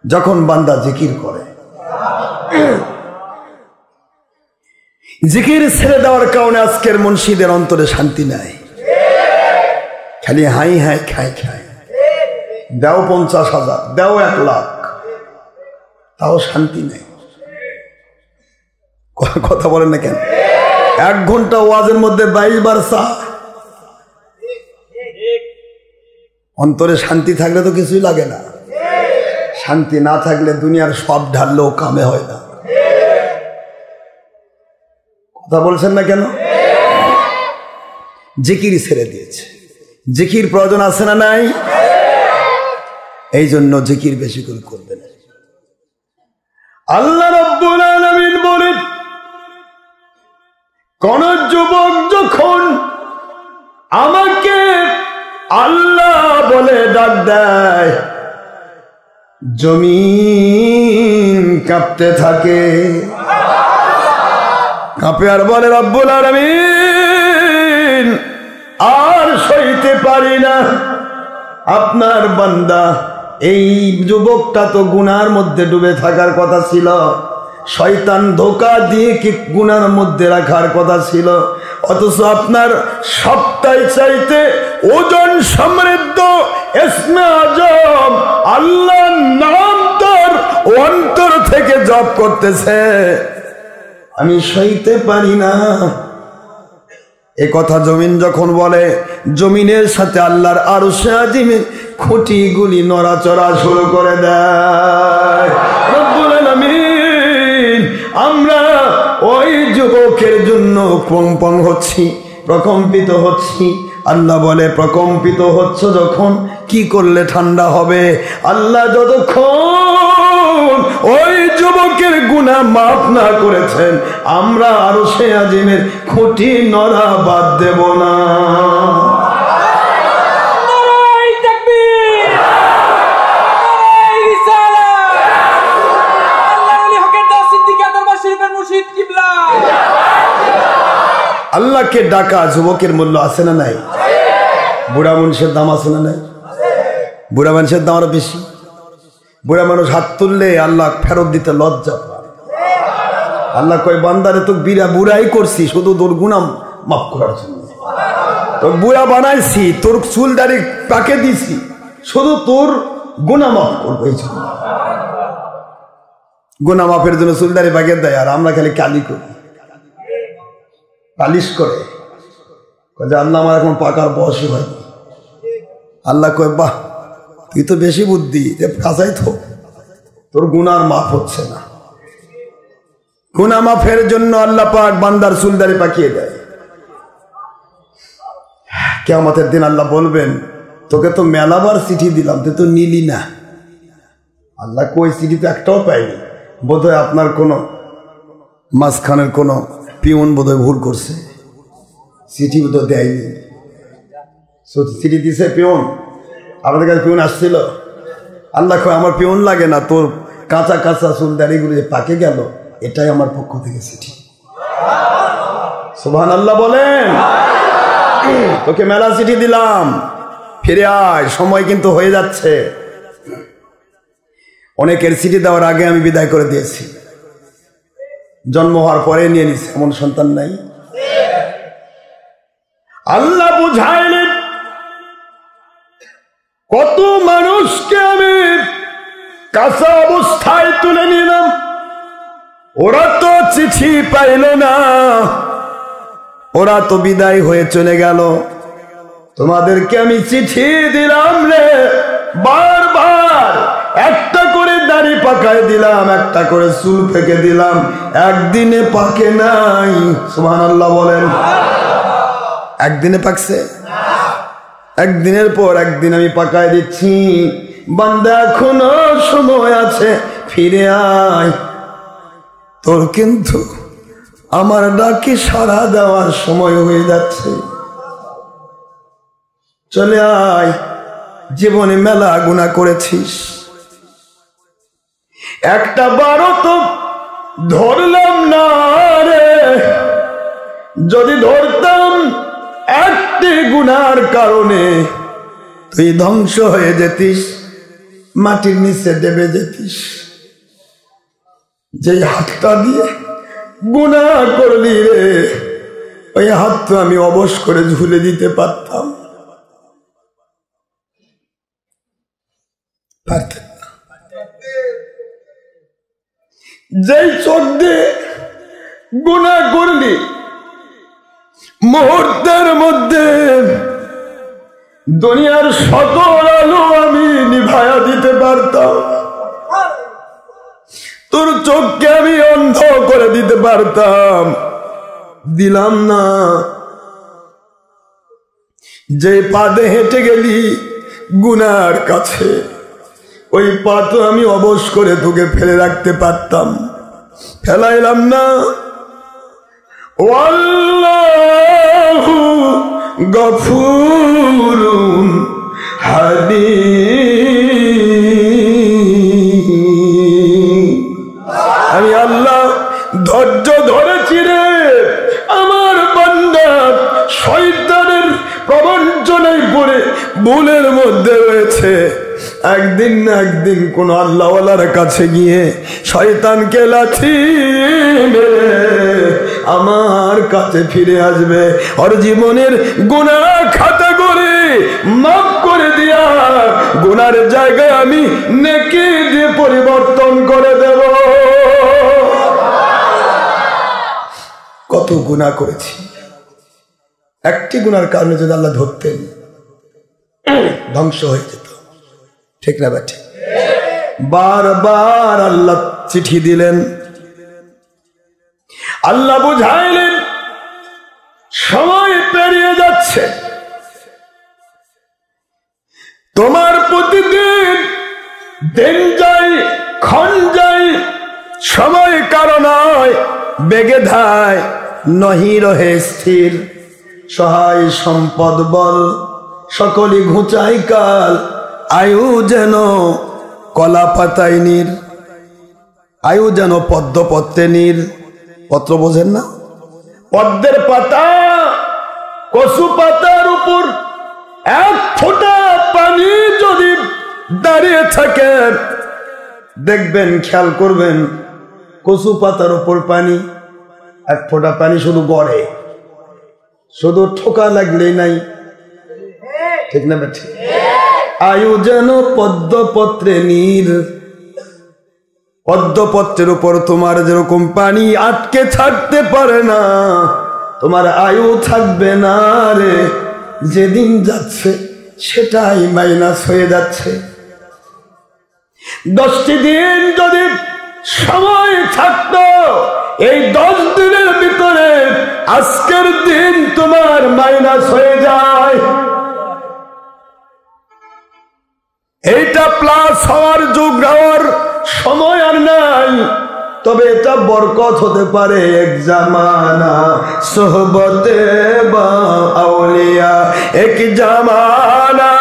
যখন বান্দা জিকির করে। জিকির ছেড়ে দেওয়ার কারণে আজকের মুন্সিদের অন্তরে শান্তি নাই, খালি হাই হাই খাই খাই, দাও 50,000, দাও 1 লাখ, তাও শান্তি নেই। কথা বলেন না কেন? 1 ঘন্টা ওয়াজের মধ্যে 22 বার চা। অন্তরে শান্তি থাকলে তো কিছুই লাগে না, শান্তি না থাকলে দুনিয়ার সব ঢাললেও কামে হয় না। কথা বলছেন না কেন? জিকির ছেড়ে দিয়েছে। জিকির প্রয়োজন আছে না নাই? এই জন্য জিকির বেশি করে করবেন। আল্লাহ রাব্বুল আলামিন বলেন, কোন যুবক যখন আমাকে আল্লাহ বলে ডাক দেয়, জমিন কাঁপতে থাকে, কাঁপে আর বলে রব্বুল আলামিন আর সইতে পারি না, আপনার বান্দা এই যুবকটা তো গুনার মধ্যে ডুবে থাকার কথা ছিল, শয়তান ধোঁকা দিয়ে কি গুনার মধ্যে রাখার কথা ছিল, অথচ আপনার সবটাই চাইতে ওজন সমৃদ্ধ ইসমে আজম আল্লাহর নাম তার অন্তর থেকে জপ করতেছে, আমি সইতে পারি না। এ কথা জমিন যখন বলে, জমিনের সাথে আল্লাহর আরশে আজিমের খুঁটিগুলি নড়াচড়া শুরু করে দেয়। রব্বুল আলামিন, আমরা ওই যুবকের জন্য কম্পন হচ্ছি, প্রকম্পিত হচ্ছি। আল্লাহ বলে, প্রকম্পিত হচ্ছ যখন, কি করলে ঠান্ডা হবে? আল্লাহ যতক্ষণ ওই যুবকের গুনাহ মাফ না করেছেন, আমরা আরশে আজিমের খুঁটি নড়া বাদ দেব না। আল্লাহকে ডাকা যুবকের মূল্য আছে না নাই? বুড়া মানুষের দাম আছে না নাই? বুড়া মানুষের দাম আরো বেশি। বুড়া মানুষ হাত তুললে আল্লাহ ফেরত দিতে লজ্জা পায়। আল্লাহ কয় বান্দারে তো বুড়াই করছি শুধু তোর গুনাহ মাফ করার জন্য। তোর বুড়া বানাইছি, তোর চুল দাড়ি পাকে দিছি শুধু তোর গুনাহ মাফ করবো এই জন্য। গুনাহ মাফের জন্য চুল দাড়ি পাকে দেয়, আর আমরা খালি কালি করি, পালিশ করে। আল্লাহ আমার এখন পাকার বয়সই হয়নি। আল্লাহ কয় বাহ, তুই তো বেশি বুদ্ধি, কাঁচাই তো তোর গুনার মাফ হচ্ছে না। গুনাহ মাফের জন্য আল্লাহ পাক বান্দার চুলদারি পাকিয়ে দেয়। কিয়ামতের দিন আল্লাহ বলবেন, তোকে তো মেলাবার চিঠি দিলাম, তুই তো নিলি না। আল্লাহ কই চিঠি তো একটাও পাইনি। বোধহয় আপনার কোনো মাঝখানের কোনো পিউন বোধহয় ভুল করছে, চিঠি তো দেয়নি। চিঠি দিছে পিউন, আপনাদের কাছে পিউন আসছিল। আল্লাহ কয় আমার পিউন লাগে না, তোর কাঁচা কাঁচা চুল দাড়িগুলো যে পাকে গেল এটাই আমার পক্ষ থেকে চিঠি। সুবহানাল্লাহ বলেন। তোকে মেলা চিঠি দিলাম, ফিরে আয়, সময় কিন্তু হয়ে যাচ্ছে। অনেকের চিঠি দেওয়ার আগে আমি বিদায় করে দিয়েছি, জন্ম হওয়ার পরে নিয়ে নিছি, এমন সন্তান নাই। আল্লাহ বুঝাইলেন, কত মানুষকে আমি কাঁচা অবস্থায় তুলে নিলাম, ওরা তো চিঠি পাইল না, ওরা তো বিদায় হয়ে চলে গেল। তোমাদেরকে আমি চিঠি দিলাম রে, বারবার একটা করে দাড়ি পাকায় দিলাম, একটা করে চুল ফেকে দিলাম, একদিনে পাকে নাই। সুবহানাল্লাহ বলেন। একদিনে পাকছে? একদিনের পর একদিন আমি পাকায় দিচ্ছি। বান্দা এখনো সময় আছে, ফিরে আয়, তোর কিন্তু আমার ডাকে সাড়া দেওয়ার সময় হয়ে যাচ্ছে। চলে আয়, জীবনে মেলা গুনাহ করেছিস, একটা বারো তো ধরলাম না রে, যদি ধরতাম একটি গুনার কারণে তুই ধ্বংস হয়ে যেতিস, মাটির নিচে ডেবে যেতিস। যে হাতটা দিয়ে গুনাহ করলি রে, ওই হাত তো আমি অবশ করে ঝুলে দিতে পারতাম, পারতাম না। যেই চোখ দিয়ে গুনাহ করলি, মুহূর্তের মধ্যে দুনিয়ার সকল আলো আমি নিভায়া দিতে পারতাম, তোর চোখকে আমি অন্ধ করে দিতে পারতাম, দিলাম না। যে পাদে হেঁটে গেলি গুনার কাছে, ওই পা তো আমি অবশ করে তোকে ফেলে রাখতে পারতাম, ফেলাইলাম না। আল্লাহু গফুরুন হালিম। আমি আল্লাহ ধৈর্য ধরেছি রে, আমার বান্দা শয়তানের প্রবঞ্চনায় পড়ে ভুলের মধ্যে রয়েছে। একদিন না একদিন কোন আল্লাহওয়ালার কাছে গিয়ে শয়তানকে লাথি মেরে আমার কাছে ফিরে আসবে, ওর জীবনের গুনাহ খাতা করে মাফ করে দিয়া গুনার জায়গায় আমি নেকি দিয়ে পরিবর্তন করে দেব। কত গুনাহ করেছি, একটি গুনার কারণে যদি আল্লাহ ধরতেন ধ্বংস হয়ে যেত, ঠিক না ব্যাঠে? বারবার আল্লাহ চিঠি দিলেন, আল্লাহ বুঝাইলেন সময় পেরিয়ে যাচ্ছে, তোমার প্রতিদিন দিন যায় ক্ষণ যায়, সময় কারণ বেগে ধায় নহি রহে স্থির, সহায় সম্পদ বল সকলই ঘুচাই কাল, আয়ু যেন কলা পাতায় নীর, আয়ু যেন পদ্মপত্রে নীর। পত্র বোঝেন না? পদ্মের পাতা, কচু পাতার উপর এক ফোঁটা পানি যদি দাঁড়িয়ে থাকে, দেখবেন, খেয়াল করবেন, কচু পাতার উপর পানি, এক ফোঁটা পানি শুধু গড়ে, শুধু ঠোকা লাগলেই নাই, ঠিক না বেঠিক? আয়ু যেন পদ্মপত্রে নীর, পদ্মপত্রের উপর তোমার যেরকম পানি আটকে থাকতে পারে না, তোমার আয়ু থাকবে না রে। যেদিন যাচ্ছে সেটাই মাইনাস হয়ে যাচ্ছে। 10টি দিন যদি সময় থাকতো, এই 10 দিনের ভিতরে আজকের দিন তোমার মাইনাস হয়ে যায়। এইটা প্লাস হওয়ার যুগ হওয়ার সময় আর নাই, তবে এটা বরকত হতে পারে। এক জামানা সোহবতে বা আউলিয়া, এক জামানা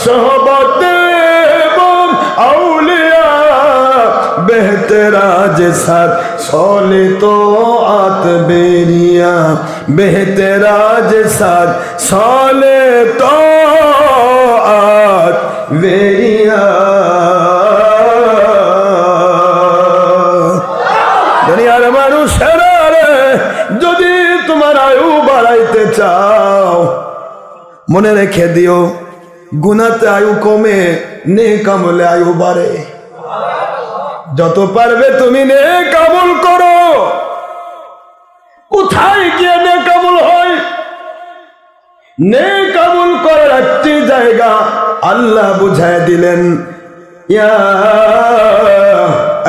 সোহবতে বা আউলিয়া, বেহতেরাজ সাথ সোলে তো আত বেরিয়া, বেহতেরাজ সাথ সোলে তো আত বেরিয়া। দুনিয়ার মানুষেরা রে, যদি তোমার আয়ু বাড়াইতে চাও, মনে রেখে দিও, গুনাতে আয়ু কমে, নেক আমলে আয়ু বাড়ে। যত পারবে তুমি নেক আমল করো। কোথায় গিয়ে নেক আমল হয়? নেক আমল করার একটি জায়গা আল্লাহ বুঝায় দিলেন, ইয়া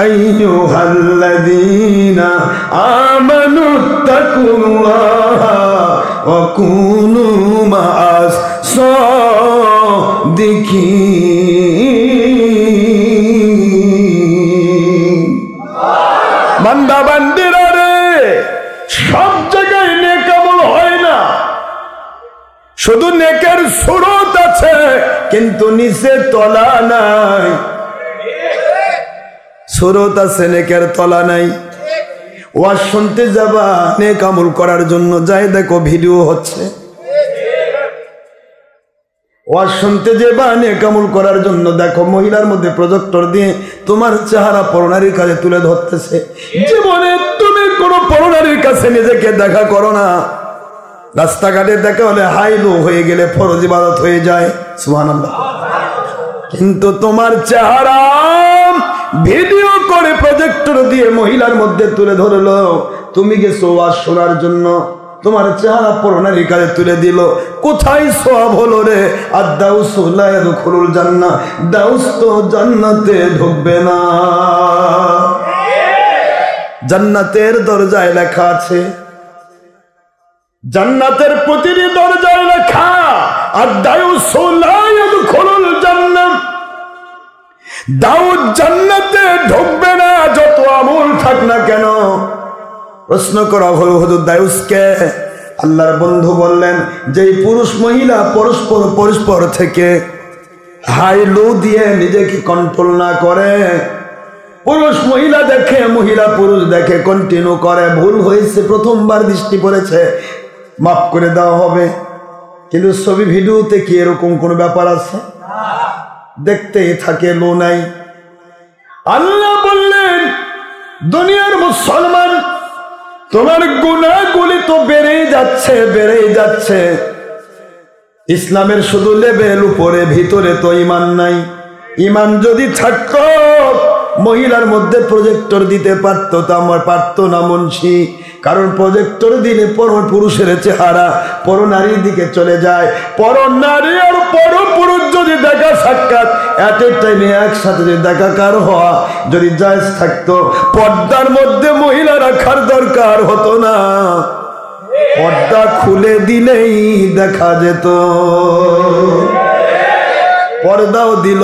আইয়ুহাল্লাযীনা আমানুত্তাকুল্লাহা ওয়া কুনু মা'আস সাদিকিন। বান্দা বান্দিরা রে, সব জায়গায় নেক আমল হয় না, শুধু নেকের সুরত আছে কিন্তু নিচে তলা নাই। সুরত আছে, নেকের তলা নাই। ওয়াজ শুনতে যাবা নেক আমল করার জন্য, যাই দেখো ভিডিও হচ্ছে। ওয়াজ শুনতে যাবা নেক আমল করার জন্য, দেখো মহিলার মধ্যে প্রজেক্টর দিয়ে তোমার চেহারা পরনারীর কাছে তুলে ধরতেছে। জীবনে তুমি কোনো পরনারীর কাছে নিজেকে দেখা করো না। রাস্তাঘাটে দেখা হলে হাই লো হয়ে গেলে ফরজ ইবাদত হয়ে যায়, সুবহানাল্লাহ। কিন্তু তোমার চেহারা ভিডিও করে প্রজেক্টর দিয়ে মহিলার মধ্যে তুলে ধরলো, তুমি গেছো ওয়াজ শোনার জন্য, তোমার চেহারা পরনারীর কাছে তুলে দিল। কোথায় সওয়াব হলো রে? আদ-দাউস লা ইয়াদখুলুল জান্নাহ, দাউস তো জান্নাতে ঢুকবে না। জান্নাতের দরজায় লেখা আছে, জান্নাতের প্রতিটি দরজায় লেখা আদ-দাউস লা ইয়াদখুলুল জান্নাহ, দাউদ জান্নাতে ঢুকবে না যত আমল থাক না কেন। প্রশ্ন করা হলো, হুজুর দাউসকে? আল্লাহর বন্ধু বললেন, যেই পুরুষ মহিলা পরস্পর থেকে হাই লো দিয়ে নিজেকে কন্ট্রোল না করে, পুরুষ মহিলা দেখে, মহিলা পুরুষ দেখে, কন্টিনিউ করে, ভুল হয়েছে, প্রথমবার দৃষ্টি পড়েছে, মাফ করে দেওয়া হবে। কিন্তু ছবি ভিডিওতে কি এরকম কোন ব্যাপার আছে? দেখতেই থাকে, লো নাই। আল্লাহ বললেন, দুনিয়ার মুসলমান, তোমার গুনাহগুলি তো বেড়েই যাচ্ছে। ইসলামের শুধু লেভেল উপরে, ভিতরে তো ইমান নাই। ইমান যদি থাকতো, মহিলার মধ্যে প্রজেক্টর দিতে পারতো, তা আমার পারতো না মুন্সি। কারণ প্রজেক্টর দিলে পর পুরুষের চেহারা পর নারীর দিকে চলে যায়। পর নারী আর পর পুরুষ যদি দেখা সাক্ষাৎ এট এ টাইমে একসাথে যদি দেখা কার হওয়া যদি জায়েজ থাকতো, পর্দার মধ্যে মহিলা রাখার দরকার হতো না। পর্দা খুলে দিলেই দেখা যেত। পর্দাও দিল,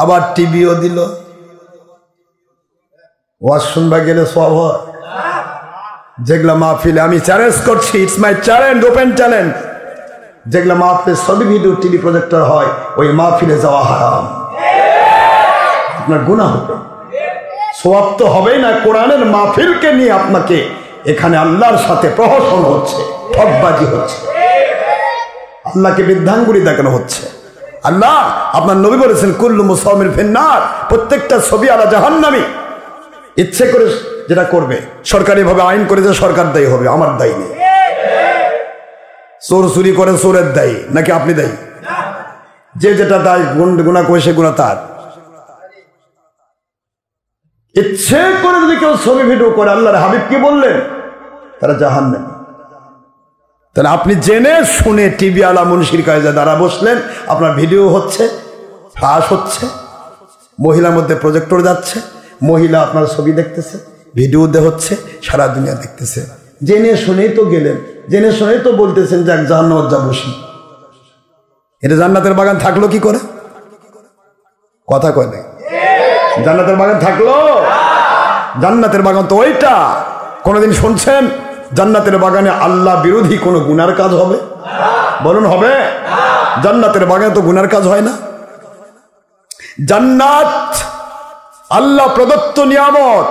আবার টিভিও দিল। ওয়াজ শুনবা গেলে সব হয়। যেগুলা মাহফিলে আমি চ্যালেঞ্জ করছি, it's my challenge, open challenge, যেগুলা মাহফিলে সবই ভিডিও টিভি প্রজেক্টর হয়, ওই মাহফিলে যাওয়া হারাম। আপনার গুনাহ হবে, সওয়াব তো হবেই না। কোরআনের মাহফিলকে নিয়ে আপনাকে এখানে আল্লাহর সাথে প্রহসন হচ্ছে, ঠকবাজি হচ্ছে, আল্লাহকে বৃদ্ধাঙ্গুলি দেখানো হচ্ছে। আল্লাহ আপনার নবী বলেছেন কুল্লু মুসাওমির ফিন্নার, প্রত্যেকটা ছবি আলা জাহান্নামী। ইচ্ছে করে যেটা করবে, সরকারি ভাবে আইন করে যে সরকার দায়ী হবে, আমার দায়ী নেই। চোর চুরি করে চোরের দায়ী নাকি আপনি দায়ী? যে যেটা দায় গুণা করে সে গুণা তার। ইচ্ছে করে যদি কেউ ছবি ভিডিও করে, আল্লাহর হাবিব কি বললেন? তারা জাহান্নামী। তাহলে আপনি জেনে শুনে টিভি আলা মুনশির কাজে দ্বারা বসলেন, আপনার ভিডিও হচ্ছে, ফাঁস হচ্ছে, মহিলার মধ্যে প্রজেক্টর যাচ্ছে, মহিলা আপনার ছবি দেখতেছে, ভিডিও হচ্ছে, সারা দুনিয়া দেখতেছে। জেনে শুনেই তো গেলেন, জেনে শুনেই তো বলতেছেন যে এক জাহান্নামে যা বসি। এটা জান্নাতের বাগান থাকলো কি করে? কথা কয় নাই। জান্নাতের বাগান থাকলো? জান্নাতের বাগান তো ওইটা। কোনদিন শুনছেন জান্নাতের বাগানে আল্লাহ বিরোধী কোনো গুনার কাজ হবে? বলুন হবে? জান্নাতের বাগানে তো গুনার কাজ হয় না। জান্নাত আল্লাহ প্রদত্ত নিয়ামত,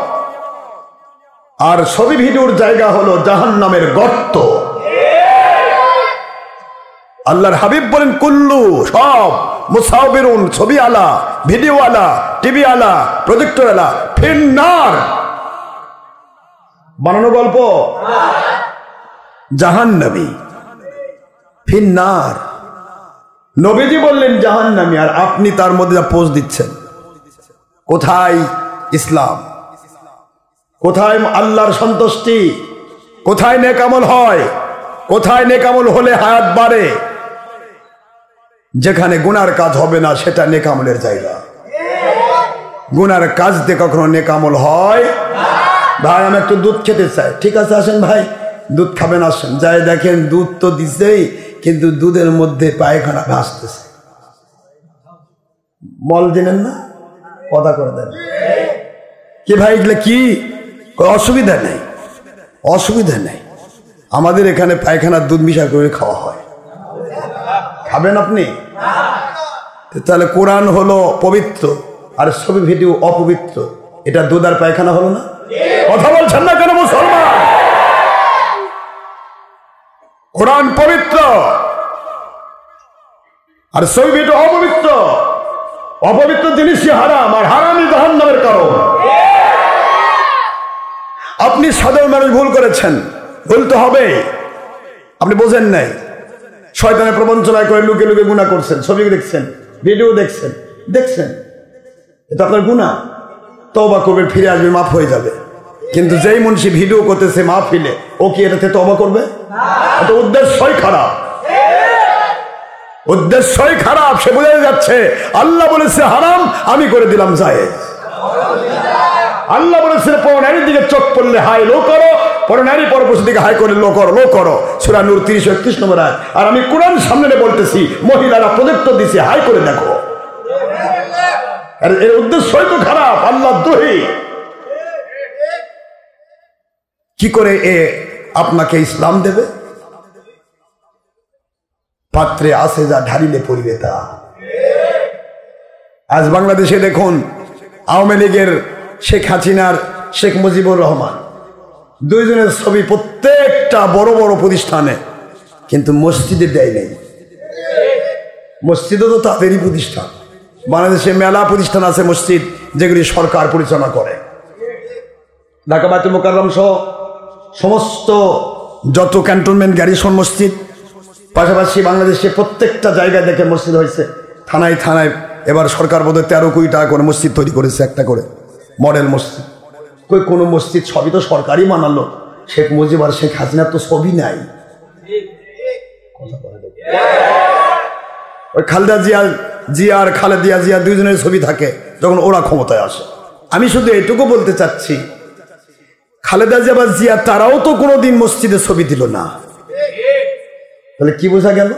আর ছবি ভিডিওর জায়গা হলো জাহান্নামের গর্ত। আল্লাহর হাবিব বলেন কুল্লু, সব মুসাওবিরুন, ছবি আলা, ভিডিও আলা, টিভি আলা, প্রজেক্টর আলা ফিন্নার। বানানো গল্প, জাহান্নামী, ফিন্নার। নবীজি বললেন জাহান্নামী, আর আপনি তার মধ্যে পোস্ট দিচ্ছেন। কোথায় ইসলাম? কোথায় আল্লাহর সন্তুষ্টি? কোথায় নেক আমল হয়? কোথায় নেক আমল হলে হায়াত বাড়ে? যেখানে গুনার কাজ হবে না সেটা নেক আমলের জায়গা। গুনার কাজ দিয়ে কখনো নেক আমল হয়? ভাই আমি একটু দুধ খেতে চাই, ঠিক আছে আসেন ভাই, দুধ খাবেন, আসেন। যাই দেখেন দুধ তো দিছেই, কিন্তু দুধের মধ্যে পায়খানা ভাসতেছে। মল দিলেন না, কথা করে দেন কি ভাই, এগুলো কি? অসুবিধা নেই, অসুবিধা নেই। আমাদের এখানে পায়খানার দুধ মিশা করে খাওয়া হয়, খাবেন আপনি? তাহলে কোরআন হলো পবিত্র আর ছবি ভিডিও অপবিত্র, এটা দুধ আর পায়খানা হলো না? কথা বলছেন না কেন মুসলমান? কোরআন পবিত্র আর ছবি ভিডিও অপবিত্র। অপবিত্র জিনিসই হারাম, আর হারামই জাহান্নামের কারণ। আপনি সাধারণ মানুষ ভুল করেছেন, ভুল তো হবে, আপনি বোঝেন নাই। শয়তানের প্রবঞ্চনায় করে লুকে লুকে গুনাহ করছেন, ছবি দেখছেন, ভিডিও দেখছেন, এটা আপনার গুনাহ। তওবা করবে, ফিরে আসবে, মাফ হয়ে যাবে। কিন্তু যেই মুন্সি ভিডিও করতেছে মাহফিলে, ও কি এটাতে তওবা করবে? এটা উদ্দেশ্যই খারাপ, উদ্দেশ্যই খারাপ। সে বোঝা যাচ্ছে আল্লাহ বলেছে হারাম, আমি করে দিলাম জায়েজ। আল্লাহ বলেছে পরনারীর দিকে চোখ পড়লে হাই লো করো, পরনারী পরপুরুষের দিকে হাই করলে লো করো, লো করো। সূরা নূর 30-31 নম্বর আয়াত। আর আমি কোরআন সামনে বলতেছি, মহিলারা প্রজেক্টর দিছে, হাই করে দেখো। আর এর উদ্দেশ্যই তো খারাপ, আল্লাহ দোহী। কি করে এ আপনাকে ইসলাম দেবে? পাত্রে আসে যা ঢালিলে পড়িবে তা। আজ বাংলাদেশে দেখুন, আওয়ামী লীগের শেখ হাসিনার শেখ মুজিবুর রহমান, দুইজনের ছবি প্রত্যেকটা বড় বড় প্রতিষ্ঠানে, কিন্তু মসজিদে দেয় নেই। মসজিদও তো তাদেরই প্রতিষ্ঠান। বাংলাদেশে মেলা প্রতিষ্ঠান আছে মসজিদ, যেগুলি সরকার পরিচালনা করে। ঢাকা বাইতুল মুকাররম সহ সমস্ত যত ক্যান্টনমেন্ট গ্যারিসন মসজিদ, পাশাপাশি বাংলাদেশে প্রত্যেকটা জায়গায় দেখে মসজিদ হয়েছে। থানায় থানায় এবার সরকার বোধহয় 13 কোটি টাকা করে মসজিদ তৈরি করেছে, একটা করে মডেল মসজিদ। কোনো মসজিদ, সবই তো সরকারই বানালো। শেখ মুজিব আর শেখ হাসিনার তো ছবি নাই। ওই খালেদা জিয়া আর খালেদা জিয়া দুইজনের ছবি থাকে যখন ওরা ক্ষমতায় আসে। আমি শুধু এটুকু বলতে চাচ্ছি, খালেদা জিয়া বা জিয়া তারাও তো কোনোদিন মসজিদে ছবি দিল না। তাহলে কি বোঝা গেল?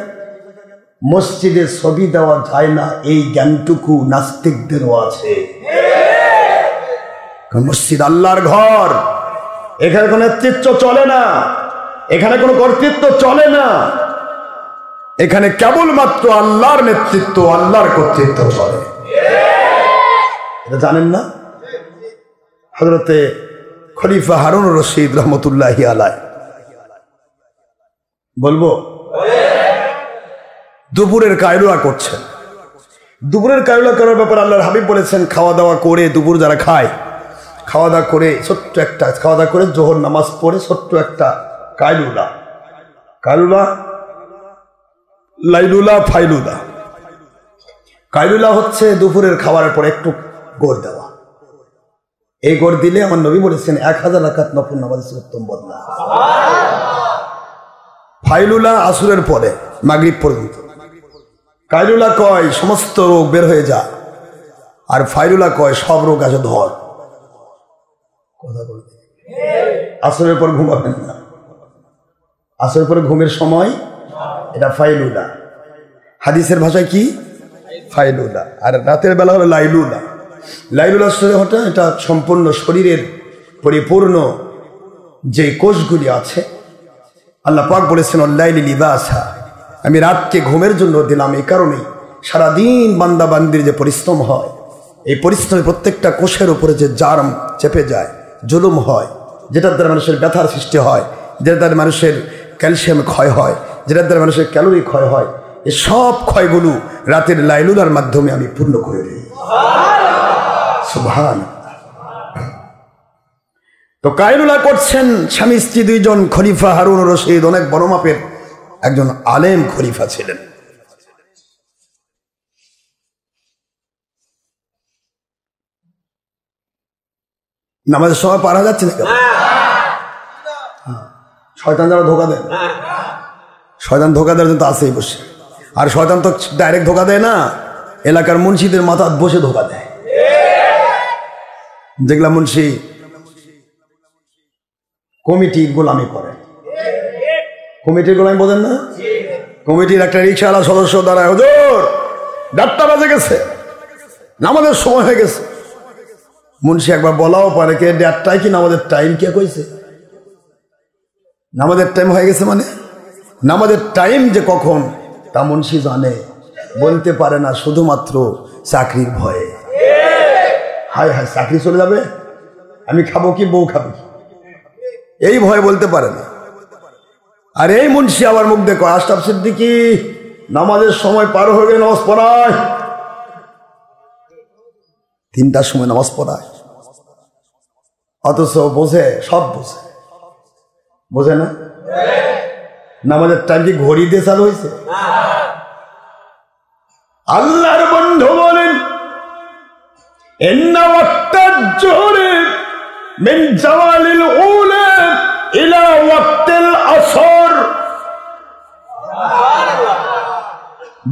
মসজিদে ছবি দেওয়া যায় না, এই জ্ঞানটুকু নাস্তিকদেরও আছে। মসজিদ আল্লাহর ঘর, এখানে কোনো নেতৃত্ব চলে না, এখানে কোনো কর্তৃত্ব চলে না, এখানে কেবলমাত্র আল্লাহর নেতৃত্ব, আল্লাহর কর্তৃত্ব চলে। এটা জানেন না? হযরতে খলিফা হারুন রশিদ রহমতুল্লাহি আলাইহি। বলবো দুপুরের কায়লুলা করছেন। দুপুরের কায়লুলা করার ব্যাপারে আল্লাহর হাবিব বলেছেন, খাওয়া দাওয়া করে দুপুর যারা খায়, খাওয়া দাওয়া করে ছোট্ট একটা খাওয়া দাওয়া করে জোহর নামাজ পড়ে ছোট্ট একটা কায়লুলা, কায়লুলা লাইলুলা ফাইলুলা। কায়লুলা হচ্ছে দুপুরের খাবারের পরে একটু গোড় দেওয়া। এই গোড় দিলে আমার নবী বলেছেন 1000 রাকাত নফল নামাজের উত্তম বদলা। ফাইলুলা আসরের পরে মাগরিব পর্যন্ত। কায়লুলা কয় সমস্ত রোগ বের হয়ে যা, আর ফাইলুলা কয় সব রোগ আছে ধর। কথা বলবে আসরের পর ঘুমাবেন না, আসরের পরে ঘুমের সময়, এটা ফাইলুলা। হাদিসের ভাষায় কি ফাইলুলা, আর রাতের বেলা হলো লাইলুলা। লাইলুলা হটা এটা সম্পূর্ণ শরীরের পরিপূর্ণ যে কোষগুলি আছে, আল্লাহ পাক বলেছেন অল্লাইলি লিবাসা, আমি রাতকে ঘুমের জন্য দিলাম। এই কারণেই সারাদিন বান্দা বান্দির যে পরিশ্রম হয়, এই পরিশ্রমের প্রত্যেকটা কোষের উপরে যে জার্ম চেপে যায়, জুলুম হয়, যেটার দ্বারা মানুষের ব্যথার সৃষ্টি হয়, যেটার দ্বারা মানুষের ক্যালসিয়াম ক্ষয় হয়, যেটার দ্বারা মানুষের ক্যালোরি ক্ষয় হয়, এই সব ক্ষয়গুলো রাতের লাইলুলার মাধ্যমে আমি পূর্ণ করে দিই। সুবহান। তো কায়লুলা করছেন স্বামী স্ত্রী দুইজন। খলিফা হারুন রশিদ অনেক বড় মাপের একজন আলেম খলিফা ছিলেন। নামাজের সময় পার হয়ে যাচ্ছে না, শয়তান যারা ধোকা দেয়, শয়তান ধোকা দেওয়ার জন্য তো আসেই বসে। আর শয়তান তো ডাইরেক্ট ধোকা দেয় না, এলাকার মুন্সিদের মাথা বসে ধোকা দেয়। যেগুলা মুন্সি কমিটির গোলামি করে, কমিটির গোলামি বোঝেন না? কমিটির একটা রিক্সাওয়ালা সদস্য দাঁড়ায়, হুজুর 4টা বাজে গেছে, নামাজের সময় হয়ে গেছে। মুন্সি একবার বলাও পারে, কে 1:30 কি নামাজের টাইম কে কইছে? নামাজের টাইম হয়ে গেছে মানে নামাজের টাইম যে কখন তা মুন্সি জানে, বলতে পারে না, শুধুমাত্র চাকরির ভয়ে। হায় হায়, চাকরি চলে যাবে, আমি খাবো কি, বউ খাবে কি, এই ভয়ে বলতে পারে না। আর এই মুন্সি আবার মুখ দেখো, আশরাফ সিদ্দিকী নামাজের সময় পার হয়ে গেলে নামাজ পড়ায়, 3টার সময় নামাজ পড়ায়, অথচ বোঝে, সব বোঝে, বোঝে না? নামাজের টাইম কি ঘড়ি দিয়ে চালু হয়েছে? আল্লাহর বন্ধু বলেন, ইন্না ওয়াক্তাজ জোহরি মিন জাওয়ালিল উলা ইলা ওয়াক্তিল আসর।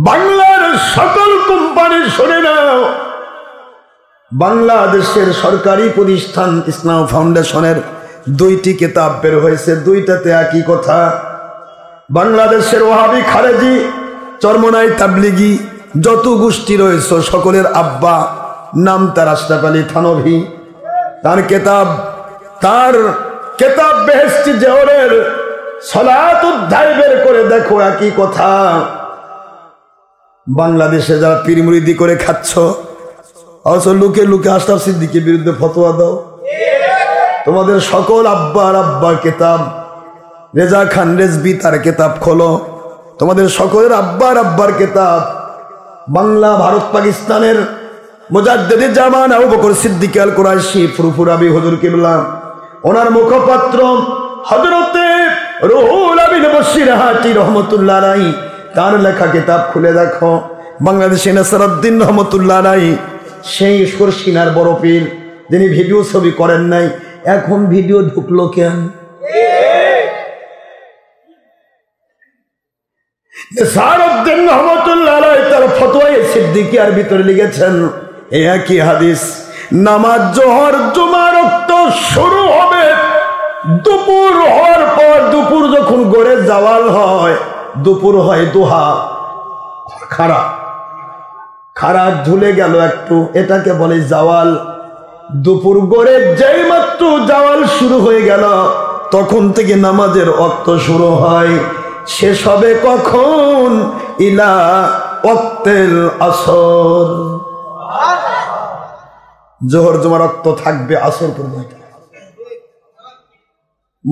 বাংলার সকল কোম্পানি শুনে নাও, বাংলাদেশের সরকারি প্রতিষ্ঠান ইসলাম ফাউন্ডেশনের 2টি কিতাব বের হয়েছে, 2টাতে একই কথা। বাংলাদেশের ওয়াহাবি, খারেজি, চরমনাই, তাবলিগি যত গোষ্ঠী রয়েছে সকলের আব্বা নাম তার আশরাফ আলী থানভী। তার কেতাব বেহেশতি জোহরের সালাত অধ্যায় বের করে দেখো, একই কথা। বাংলাদেশে যারা পীর মুরিদি করে খাচ্ছ, অথচ লুকে লুকে আশরাফ সিদ্দিকীর বিরুদ্ধে ফতোয়া দাও। তোমাদের সকল আব্বার কেতাব, রেজা খান রেজবি তার কেতাব খোলো, তোমাদের সকলের আব্বার কেতাব। বাংলা, ভারত, পাকিস্তানের মুজাদ্দিদে জামান আবু বকর সিদ্দিক আল কুরাইশি ফুরফুরাবি হুজুর কিবলা, ওনার মুখপাত্র হযরতে রুহুল আমিন বশিরহাটি রহমাতুল্লাহ আলাইহি, তার লেখা কিতাব খুলে দেখো। বাংলাদেশে নাসরউদ্দিন রহমাতুল্লাহ আলাইহি, সেই সরসিনার বড় পীর, যিনি ভিডিও ছবি করেন নাই, এখন ভিডিও ঢুকলো কেন? নাসরউদ্দিন রহমাতুল্লাহ আলাইহি তার ফতোয়ায়ে সিদ্দিকিয়ার ভিতরে লিখেছেন, এই একই হাদিস, নামাজ জোহর জুমার ওয়াক্ত শুরু হবে দুপুর হওয়ার পর। দুপুর যখন গড়ে জাওয়াল হয়, দুপুর হয় দুহা, খাড়া ঝুলে গেল একটু, এটাকে বলে জাওয়াল। দুপুর গড়ে যেই মাত্র জাওয়াল শুরু হয়ে গেল, তখন থেকে নামাজের ওয়াক্ত শুরু হয়। শেষ হবে কখন? ইলা ওয়াক্তিল আসর। জোহর জুমার ওয়াক্ত থাকবে আসর পর্যন্ত।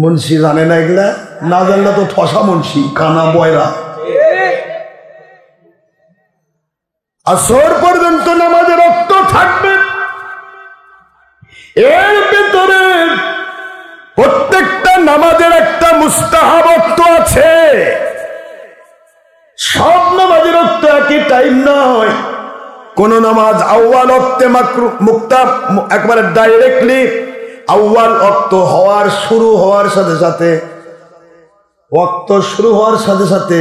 মুন্সি জানে না এগুলা, না জানলে তো ঠসা মুন্সি, কানা বয়রা। আসর পর্যন্ত নামাজের রক্ত থাকবে, এর ভিতরে প্রত্যেকটা নামাজের একটা মুস্তাহাব রক্ত আছে। সব নামাজের রক্ত একই টাইম নয়। কোন নামাজ আউয়াল ওয়াক্তে মাকরু মুক্তা, একবারে ডাইরেক্টলি আউয়াল ওয়াক্ত হওয়ার শুরু হওয়ার সাথে সাথে, ওয়াক্ত শুরু হওয়ার সাথে সাথে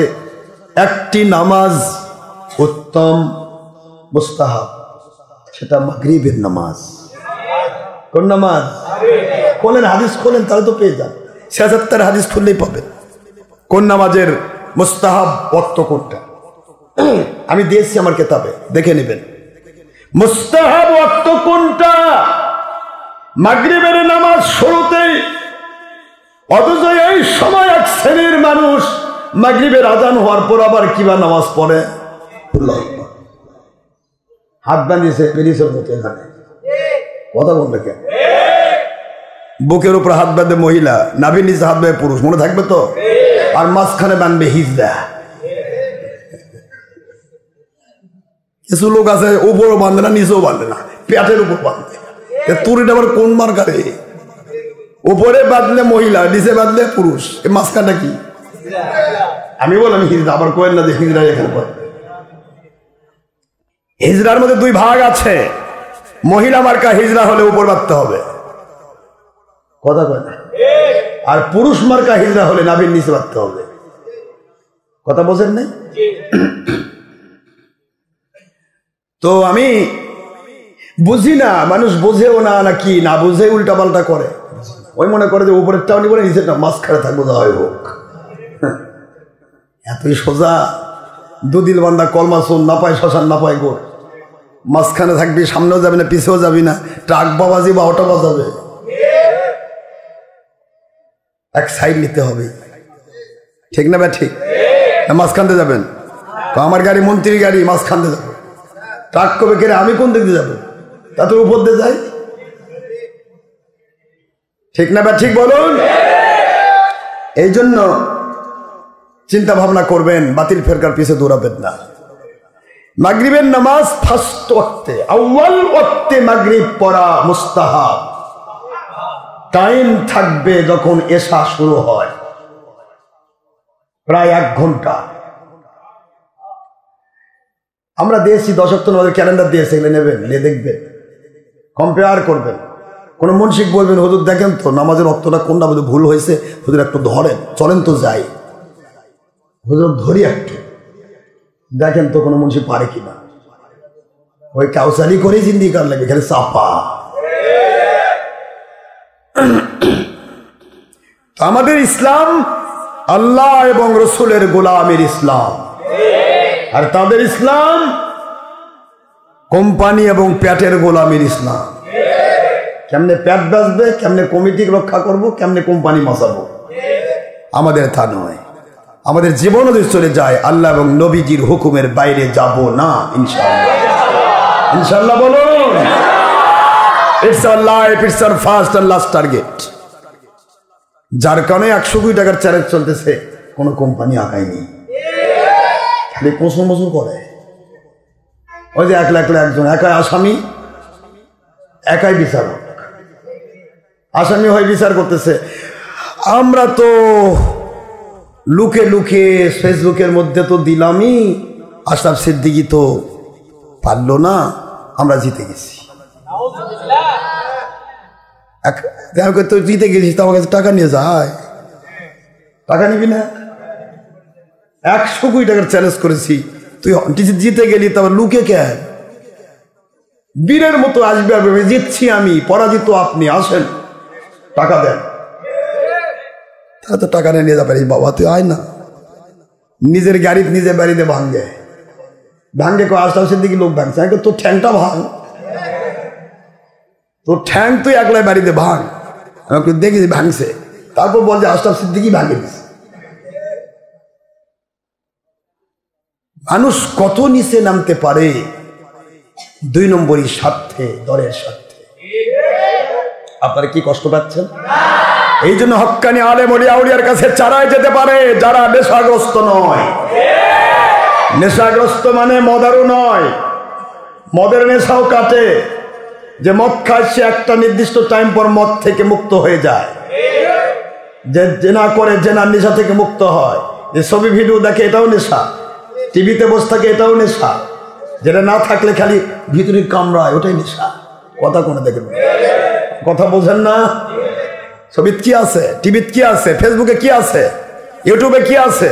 একটি নামাজ উত্তম মুস্তাহাব, সেটা মাগরিবের নামাজ। কোন নামাজ? খোলেন হাদিস, খোলেন তাহলে তো পেয়ে যান। ৭৬ হাদিস খুললেই পাবেন কোন নামাজের মুস্তাহাব ওয়াক্ত কোনটা। আমি দিয়েছি আমার কিতাবে, দেখে নেবেন মুস্তাহাব ওয়াক্ত কোনটা। মাগরিবের নামাজ শুরুতেই, অথচ এই সময় এক শ্রেণীর মানুষ মাগরিবের আজান হওয়ার পর আবার কিবা নামাজ পড়ে, হাত বাঁধিয়েছে পেরিসের মতো। এখানে কথা বলবে কেন? বুকের উপর হাত বাঁধবে মহিলা, নাভির নিচে হাত বাঁধবে পুরুষ, মনে থাকবে তো। আর মাঝখানে বাঁধবে হিজড়া। কিছু লোক আছে উপরও বাঁধে না, নিচেও বাঁধে না, পেটের উপর বাঁধবে। তুরিটা আবার কোন মার্কারে? উপরে বাঁধলে মহিলা, নিচে বাঁধলে পুরুষ, এই মাঝখানটা কি? আমি বললাম হিজড়া, আবার কোয়েন না যে হিজড়া এখানে পড়ে। হিজড়ার মধ্যে দুই ভাগ আছে। মহিলা মার্কা হিজড়া হলে উপর বাঁধতে হবে, কথা কয় না। আর পুরুষ মার্কা হিজড়া হলে নাভির নিচে বাঁধতে হবে, কথা বোঝেন নাই? তো আমি বুঝি না, মানুষ বোঝেও না, নাকি না বুঝে উল্টা পাল্টা করে। ওই মনে করে যে উপরেরটাও নিব না, নিচেরটা মাঝখানে থাকবো, যা হয় হোক। এতই সোজা। দুদিল বান্দা কলমা শোন, না পায় শ্মশান, না পায় গোড়। মাঝখানে থাকবি, সামনেও যাবি না, পিছেও যাবি না, ট্রাক বাবাজি বা অটো বাজাবে, এক সাইড নিতে হবে, ঠিক না? ঠিক না? মাঝখানতে যাবেন তো আমার গাড়ি মন্ত্রীর গাড়ি, মাঝখানতে যাবে। ট্রাক কবে কেড়ে আমি কোন দিক দিয়ে যাবো? তা তো উপর দিয়ে যাই, ঠিক না? ঠিক বলুন। এই জন্য চিন্তা ভাবনা করবেন, বাতিল ফেরকার পিছে দৌড়াবেন না। মাগরিবের নামাজ ফার্স্ট ওয়াক্তে, আউয়াল ওয়াক্তে মাগরিব পড়া মুস্তাহাব। টাইম থাকবে যখন এশা শুরু হয়, প্রায় 1 ঘন্টা। আমরা দিয়েছি 10 ওয়াক্ত নামাজের ক্যালেন্ডার দিয়েছে, এগুলো নেবেন, নিয়ে দেখবেন, কম্পেয়ার করবেন। কোন মুনশিক বলবেন হুজুর দেখেন তো নামাজের ওয়াক্তটা কোনটা বোধহয় ভুল হয়েছে, হুজুর একটু ধরেন, চলেন তো যাই। হুজুর ধরি একটু, দেখেন তো কোনো মুন্সি পারে কিনা। ওই কাউসারি করেই জিন্দি কার লাগে, এখানে চাপা। আমাদের ইসলাম আল্লাহ এবং রসুলের গোলামের ইসলাম, আর তাদের ইসলাম কোম্পানি এবং প্যাটের গোলামের ইসলাম। কেমনে প্যাট বাঁচবে, কেমনে কমিটি রক্ষা করব, কেমনে কোম্পানি বাঁচাবো, আমাদের তা নয়। আমাদের জীবন যদি চলে যায়, আল্লাহ এবং নবীজির হুকুমের বাইরে যাব না, ইনশাআল্লাহ। ইনশাআল্লাহ বলুন। It's our life, it's our first and last target. যার কারণে 100 কোটি টাকার চ্যালেঞ্জ চলতেছে, কোনো কোম্পানি আগায়নি, খালি কোসম মোসম করে। ওই যে একলা একজন, একাই আসামি, একাই বিচারক, আসামি হয়ে বিচার করতেছে। আমরা তো লুকে লুকে ফেসবুকের মধ্যে তো দিলামই, আশরাফ সিদ্দিকী তো পারলো না, আমরা জিতে গেছি। তো জিতে গেছি, তো আমার কাছে টাকা নিয়ে যায়, টাকা নিবি না? 100 কোটি টাকার চ্যালেঞ্জ করেছি, তুই জিতে গেলি, তো আবার লুকে কেন? বীরের মতো আসবে, জিতছি আমি, পরাজিত আপনি, আসেন টাকা দেন। তারা তো টাকা নিয়ে যাবে, বাবা তুই আয় না। নিজের গাড়ি নিজের বাড়িতে ভাঙ্গে কো আশরাফ সিদ্দিকী লোক ভাঙছে, তোর ঠ্যাংটা ভাঙ, তোর ঠ্যাং তুই একলাই বাড়িতে ভাঙ। আমাকে দেখেছি ভাঙছে, তারপর বল যে আশরাফ সিদ্দিকী ভাঙে দিছে। মানুষ কত নিচে নামতে পারে 2 নম্বরই স্বার্থে, দলের স্বার্থে। আপনারা কি কষ্ট পাচ্ছেন? এই জন্য হক্কানি আলেম ওলিয়া আউলিয়ার কাছে চারাই যেতে পারে যারা নেশাগ্রস্ত নয়। নেশাগ্রস্ত মানে মদারু নয়, মদের নেশাও কাটে। যে মদ খায় সে একটা নির্দিষ্ট টাইম পর মদ থেকে মুক্ত হয়ে যায়, যে জেনা করে জেনার নেশা থেকে মুক্ত হয়, যে ছবি ভিডিও দেখে এটাও নেশা, টিভিতে বসে থাকে এটাও নেশা, যেটা না থাকলে খালি ভিতরে কামড়ায় ওটাই নেশা। কথা কোনো দেখেন, কথা বোঝেন না? ছবিতে কি আছে, টিভিতে কি আছে, ফেসবুকে কি আছে, ইউটিউবে কি আছে?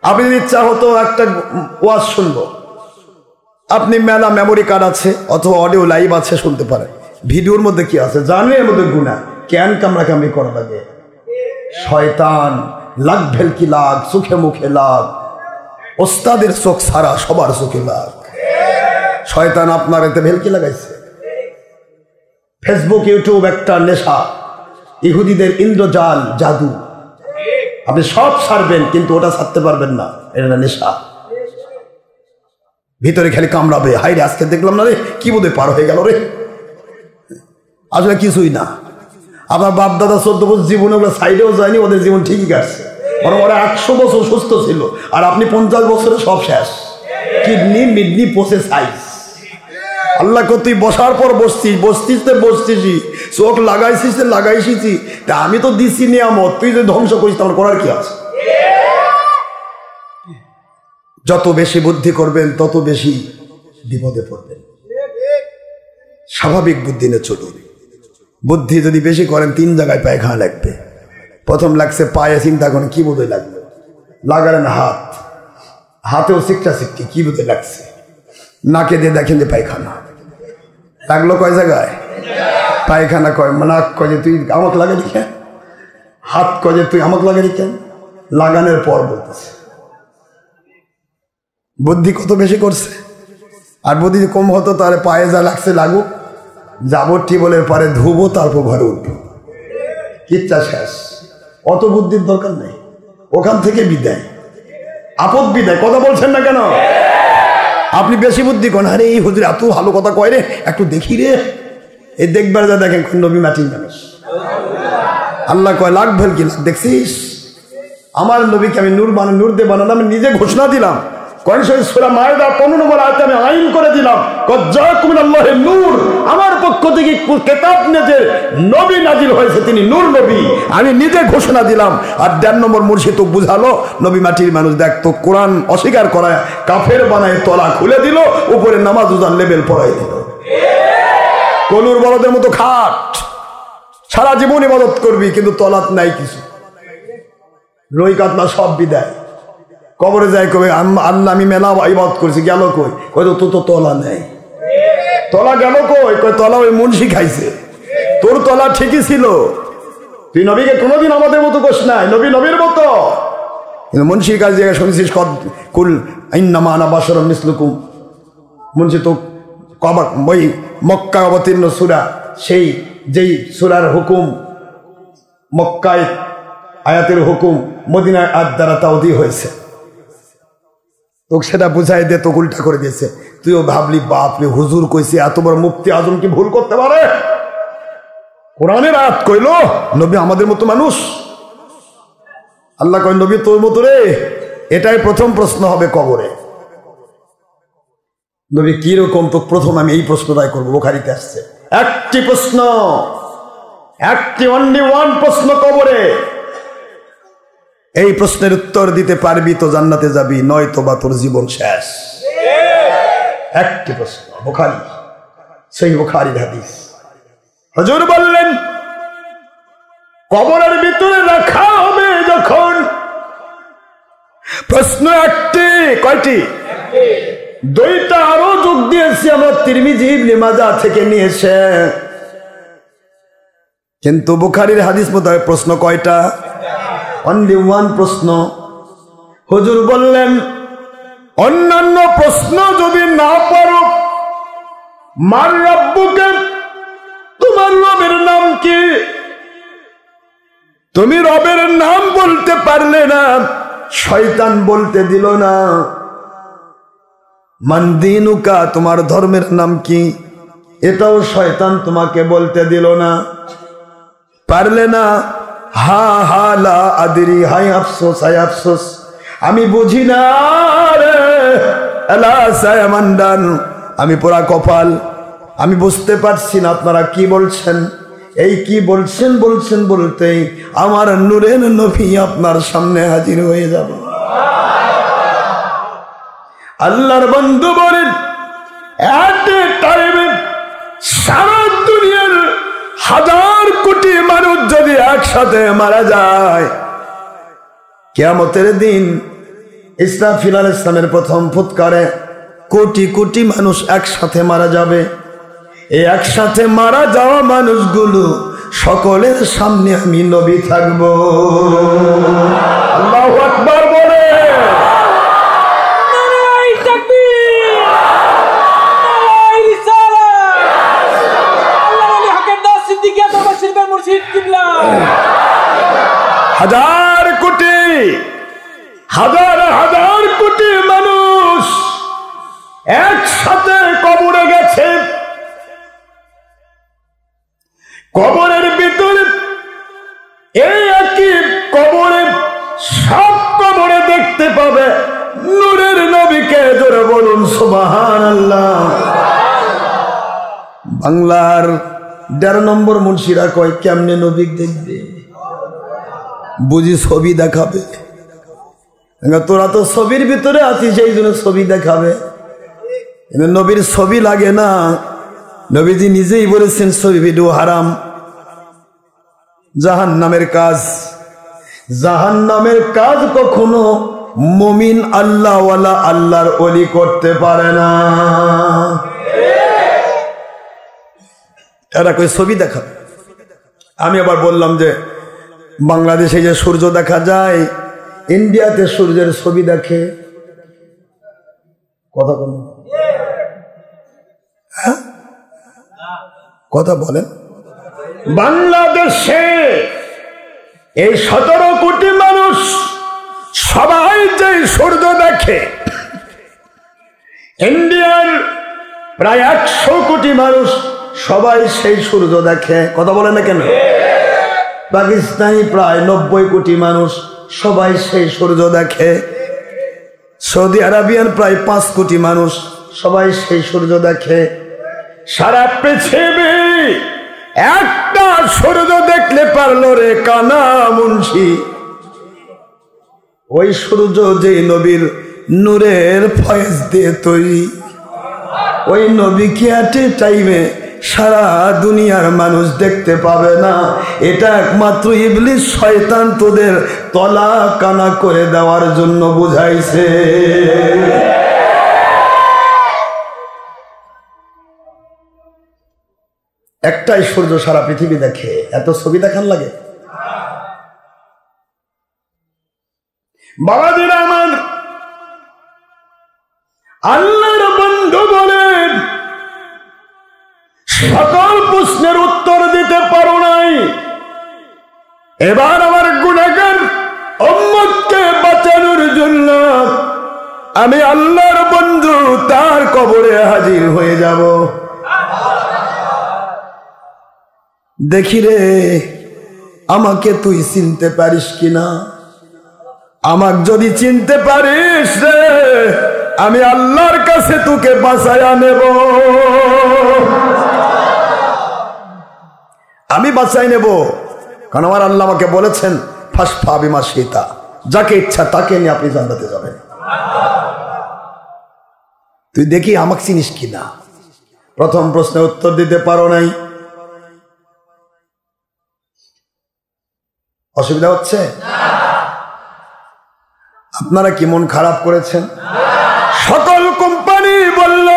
আপনি যদি ইচ্ছা হতো একটা ওয়াজ শুনবো, আপনি মেলা মেমোরি কার্ড আছে অথবা অডিও লাইভ আছে, শুনতে পারেন। ভিডিওর মধ্যে কি আছে জানেন? এর মধ্যে গুনাহ, কেন কামড়া কামড়ি করা লাগে, শয়তান লাগ ভেলকি লাগ, চোখে মুখে লাগ, ওস্তাদের চোখ সারা সবার চোখে লাগ। শয়তান আপনার এতে ভেলকি লাগাইছে। ফেসবুক ইউটিউব একটা নেশা, ইহুদিদের ইন্দ্রজাল জাদু। আপনি সব ছাড়বেন কিন্তু ওটা ছাড়তে পারবেন না, এটা নেশা। ভিতরে খালি কামড়াবে, হাই রে আজকে দেখলাম না রে, কি বোধ পার হয়ে গেল রে। আসলে কিছুই না। আপনার বাপ দাদা 14 বছর জীবনে ওগুলো সাইডেও যায়নি, ওদের জীবন ঠিকই কাটছে। বরং ওরা 100 বছর সুস্থ ছিল, আর আপনি 50 বছরে সব শেষ, কিডনি মিডনি পচে সাইজ। আল্লাহ তুই বসার পর বসতিসই, চোখ লাগাইছিস লাগাইছিস, তা আমি তো দিছি নিয়ামত, তুই যদি ধ্বংস করিস আমার করার কি আছে? যত বেশি বুদ্ধি করবেন তত বেশি বিপদে পড়বেন। স্বাভাবিক বুদ্ধি নিয়ে চলুন। বুদ্ধি যদি বেশি করেন 3 জায়গায় পায়খানা লাগবে। প্রথম লাগছে পায়ে, চিন্তা করেন কি বোধহয় লাগবে, লাগালেন হাত, হাতেও শিকটা শিখকে কি বোধহয় লাগছে, নাকে দিয়ে দেখেন যে পায়খানা লাগলো। কয় জায়গায় পায়খানা? কয় নাক কয় যে তুই আমাকে লাগে দিকে, হাত কয় যে তুই আমাকে লাগে দিকেন। লাগানোর পর বলতেছে বুদ্ধি কত বেশি করছে। আর বুদ্ধি কম হতো তাহলে পায়ে যা লাগছে লাগুক, যাবো টিবলের পারে ধুবো, তারপর ঘরে উঠবো, কিচ্ছা শেষ। অত বুদ্ধির দরকার নেই, ওখান থেকে বিদায়, আপদ বিদায়। কথা বলছেন না কেন? আপনি বেশি বুদ্ধি করেন, আরে এই হুজুর এত ভালো কথা কয় রে, একটু দেখি রে। এই দেখবার যা দেখেন নবী মাটির মানুষ। আল্লাহ কয় লাখ ভেল কি লাখ দেখছিস, আমার নবীকে আমি নূর নূর দিয়ে বানালাম, আমি নিজে ঘোষণা দিলাম। আমি আইন করে দিলাম, আমার পক্ষ থেকে কিতাব নিয়ে নবী নাজিল হয়েছে, তিনি নূর নবী, আমি নিজে ঘোষণা দিলাম। আর 1.5 নম্বর মুর্শিদ তো বুঝালো, নবী মাটির মানুষ দেখ তো কোরআন অস্বীকার করায় কাফের বানায় তলা খুলে দিল, উপরে নামাজ উজান লেবেল পড়াই দিল। কলুর বলদের মতো খাট, সারা জীবন ইবাদত করবি কিন্তু তলাত নাই কিছু, রই কাতলা সব বিদায়। কবরে যায় কবে আল্লাহ আমি মেলা ইবাদত করছি, গেল কই? কই তো তলা নেই। তলা গেল কই? কই তলা ওই মুন্সি খাইছে, তোর তলা ঠিকই ছিল। তুই নবীকে কোনোদিন আমাদের মতো কোস নাই, নবী নবীর মতো। কিন্তু মুন্সির কাছে জায়গায় শুনেছিস কুল ইন্নামা আনা বাশারুম মিসলুকুম। মুন্সি তো ওই মক্কা অবতীর্ণ সূরা, সেই যেই সূরার হুকুম মক্কায় আয়াতের হুকুম মদিনায় আয়াত দ্বারা তাওদী হয়েছে, তোকে সেটা বুঝাই দে, তো উল্টা করে দিয়েছে। তুইও ভাবলি বাপরে হুজুর কইছে, এত বড় মুফতি আজম কি ভুল করতে পারে? কোরআনের আয়াত কইল নবী আমাদের মতো মানুষ। আল্লাহ কয় নবী তোর মতো রে। এটাই প্রথম প্রশ্ন হবে কবরে, নবী কিরকম? তো প্রথম আমি এই প্রশ্নটাই করবো। বুখারীতে আসছে একটি প্রশ্ন, একটি অনলি ওয়ান প্রশ্ন কবরে। এই প্রশ্নের উত্তর দিতে পারবি তো জান্নাতে যাবি, নয়তো বা তোর জীবন শেষ। একটি প্রশ্ন, বুখারী, সেই বুখারীর হাদিস। হুজুর বললেন কবরের ভিতরে রাখা হবে যখন, প্রশ্ন একটি। কয়টি? 2টা আরো যোগ দিয়েছি আমরা, তিরমিজি ইবনে মাজাহ থেকে নিয়েছে, কিন্তু বুখারীর হাদিস মোতাবেক প্রশ্ন কয়টা? অনলি ওয়ান প্রশ্ন। হুজুর বললেন অন্যান্য প্রশ্ন যদি না পারো, মার রব্বুকে, তোমার রবের নাম কি? তুমি রবের নাম বলতে পারলে না, শয়তান বলতে দিল না। মান দীনুকা, তোমার ধর্মের নাম কি? এটাও শয়তান তোমাকে বলতে দিল না। পারলে না, হা হা লা আদরি, হায় আফসোস হায় আফসোস, আমি বুঝি না রে, আলা সায়ামান্দান, আমি পোড়া কপাল, আমি বুঝতে পারছি না আপনারা কি বলছেন। এই কি বলছেন বলছেন বলতেই আমার নূরের নবী আপনার সামনে হাজির হয়ে যাবে। আল্লাহর বন্ধু বলেন, এট এ টাইমে সারা দুনিয়ার 1000 কোটি মানুষ যদি একসাথে মারা যায়, কিয়ামতের দিন ইসরাফিল আলাইহিস সালামের প্রথম ফুৎকারে কোটি কোটি মানুষ একসাথে মারা যাবে। এই একসাথে মারা যাওয়া মানুষগুলো সকলের সামনে আমি নবী থাকব। আল্লাহু আকবার বলে হাজার কোটি, হাজার হাজার কোটি মানুষ একসাথে কবরে গেছে। কবরের ভিতরে এই একই কবরে, সব কবরে দেখতে পাবে নূরের নবীকে। জোরে বলুন সুবহানাল্লাহ। বাংলার ১.৫ নম্বর মুন্সিরা কয়, কেমনে নবী দেখবে? বুঝি ছবি দেখাবে। তোরা তো ছবির ভিতরে আছিস, সেই জন্য ছবি দেখাবে। নবীর ছবি লাগে না। নবীজি নিজেই বলেছেন ছবি ভিডিও হারাম, জাহান্নামের কাজ। জাহান্নামের কাজ কখনো মুমিন আল্লাহওয়ালা আল্লাহর ওলি করতে পারে না। এরা কই ছবি দেখাবে। আমি আবার বললাম যে বাংলাদেশে যে সূর্য দেখা যায়, ইন্ডিয়াতে সূর্যের ছবি দেখে। কথা বলেন, হ্যাঁ কথা বলেন। বাংলাদেশে এই 17 কোটি মানুষ সবাই যে সূর্য দেখে, ইন্ডিয়ার প্রায় 100 কোটি মানুষ সবাই সেই সূর্য দেখে। কথা বলে না কেন? পাকিস্তানি প্রায় 90 কোটি মানুষ সবাই সেই সূর্য দেখে। সৌদি আরবিয়ান প্রায় 5 কোটি মানুষ সবাই সেই সূর্য দেখে। সারা পৃথিবী একটা সূর্য দেখলে পারলো রে কানা মুন্সি। ওই সূর্য যে নবীর নূরের ফয়েজ দিয়ে তৈরি, ওই নবীকে এট এ টাইমে সারা দুনিয়ার মানুষ দেখতে পাবে না। এটা একমাত্র ইবলিস শয়তান তোদের তলা কানা করে দেওয়ার জন্য বুঝাইছে। একটাই সূর্য সারা পৃথিবী দেখে, এত ছবি দেখান লাগে? বাবাদের আমার, আল্লাহর বন্ধু বলেন, সকল প্রশ্নের উত্তর দিতে পারো নাই, এবার আমার গুনাহগার উম্মতকে বাঁচানোর জন্য আমি আল্লাহর বন্ধু তার কবরে হাজির হয়ে যাব। দেখি রে আমাকে তুই চিনতে পারিস কিনা। আমাকে যদি চিনতে পারিস রে, আমি আল্লাহর কাছে তোকে বাঁচায়া নেব। আমি বাঁচাই নেব, কারণ আমার আল্লাহ আমাকে বলেছেন, ফাসফা বিমা শিতা, যাকে ইচ্ছা তাকে নিয়ে আপনি জান্নাতে যাবেন। তুই দেখি আমাকে চিনিস কিনা। প্রথম প্রশ্নের উত্তর দিতে পারো নাই, অসুবিধা হচ্ছে? আপনারা কি মন খারাপ করেছেন? সকল কোম্পানি বলল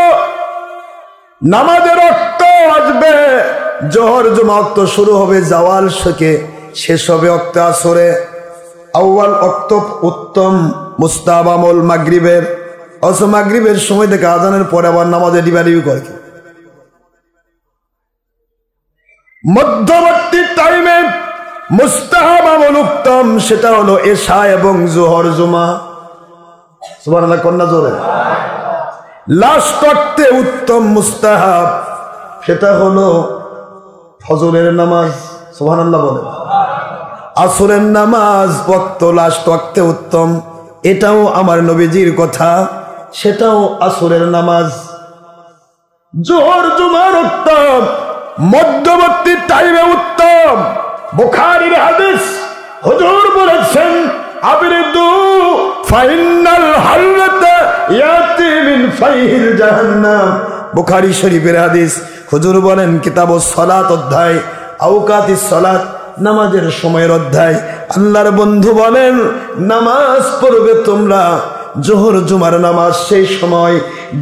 নামাজের অক্ত আসবে, জোহর জুমা অক্ত শুরু হবে জাওয়াল থেকে, শেষ হবে অক্ত আসরে। আউয়াল অক্ত উত্তম মুস্তাহাব আমল মাগরিবের, অথচ মাগরিবের সময় থেকে আজানের পরে আবার নামাজে ডিবাডিবি করে। মধ্যবর্তী টাইমে মুস্তাহাব আমল উত্তম, সেটা হলো এশা এবং জোহর জুমা। সুবহানাল্লাহ কন্যা জোরে। লাস্ট ওয়াক্তে উত্তম মুস্তাহাব, সেটা হলো ফজরের নামাজ। সুবহানাল্লাহ বলেন। আসরের নামাজ ওয়াক্ত লাস্ট ওয়াক্তে উত্তম, এটাও আমার নবীজির কথা, সেটাও আসরের নামাজ। জোহর জুমার উত্তম, মধ্যবর্তী টাইমে উত্তম। বুখারীর হাদিস, হুজুর বলেছেন আবরিদু ফাইনাল হাররাতা ইয়াতি মিন ফাইহিল জাহান্নাম। বুখারী শরীফের হাদিস, হুজুর বলেন কিতাবুস সালাত অধ্যায় আওকাতিস সালাত, নামাজের সময়ের অধ্যায়, আল্লাহর বন্ধু বলেন নামাজ পড়বে তোমরা জোহর জুমার নামাজ সেই সময়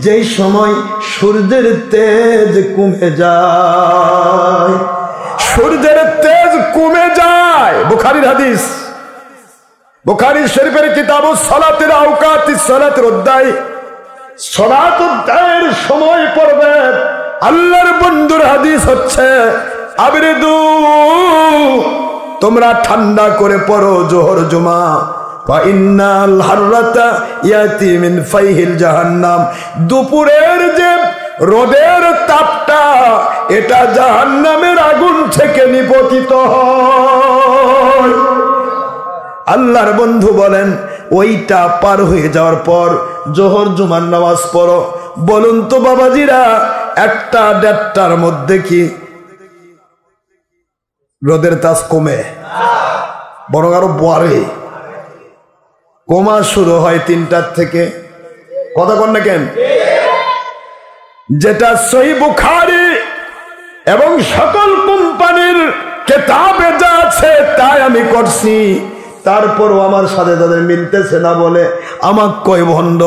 যেই সময় সূর্যের তেজ কমে যায়, সূর্যের তেজ কমে যায়। বুখারীর হাদিস, বুখারী শরীফের কিতাবুস সালাতের আওকাতিস সালাতের অধ্যায়, সালাত অধ্যায়ের সময় পড়বে। আল্লাহর বন্ধুর হাদিস হচ্ছে আবরিদু, তোমরা ঠান্ডা করে পড়ো জোহর জুমা। ফাইনাল হাররাতা ইয়াতি মিন ফাইহিল জাহান্নাম, দুপুরের যে রোদের তাপটা এটা জাহান্নামের আগুন থেকে নিপতিত হয়। আল্লাহর বন্ধু বলেন ওইটা পার হয়ে যাওয়ার পর জোহর জুমার নামাজ পড়ো। বলুন তো বাবাজিরা, 1টা-1.5টার মধ্যে কি রোদের তাপ কমে? বরং আরো বাড়ে। কমা শুরু হয় 3টার থেকে। কথা কন না কেন? যেটা সহিহ বুখারী এবং সকল কোম্পানির কিতাবে যা আছে তাই আমি করছি, তারপরও আমার সাথে তাদের মিলতেছে না বলে আমার কয় ভণ্ড।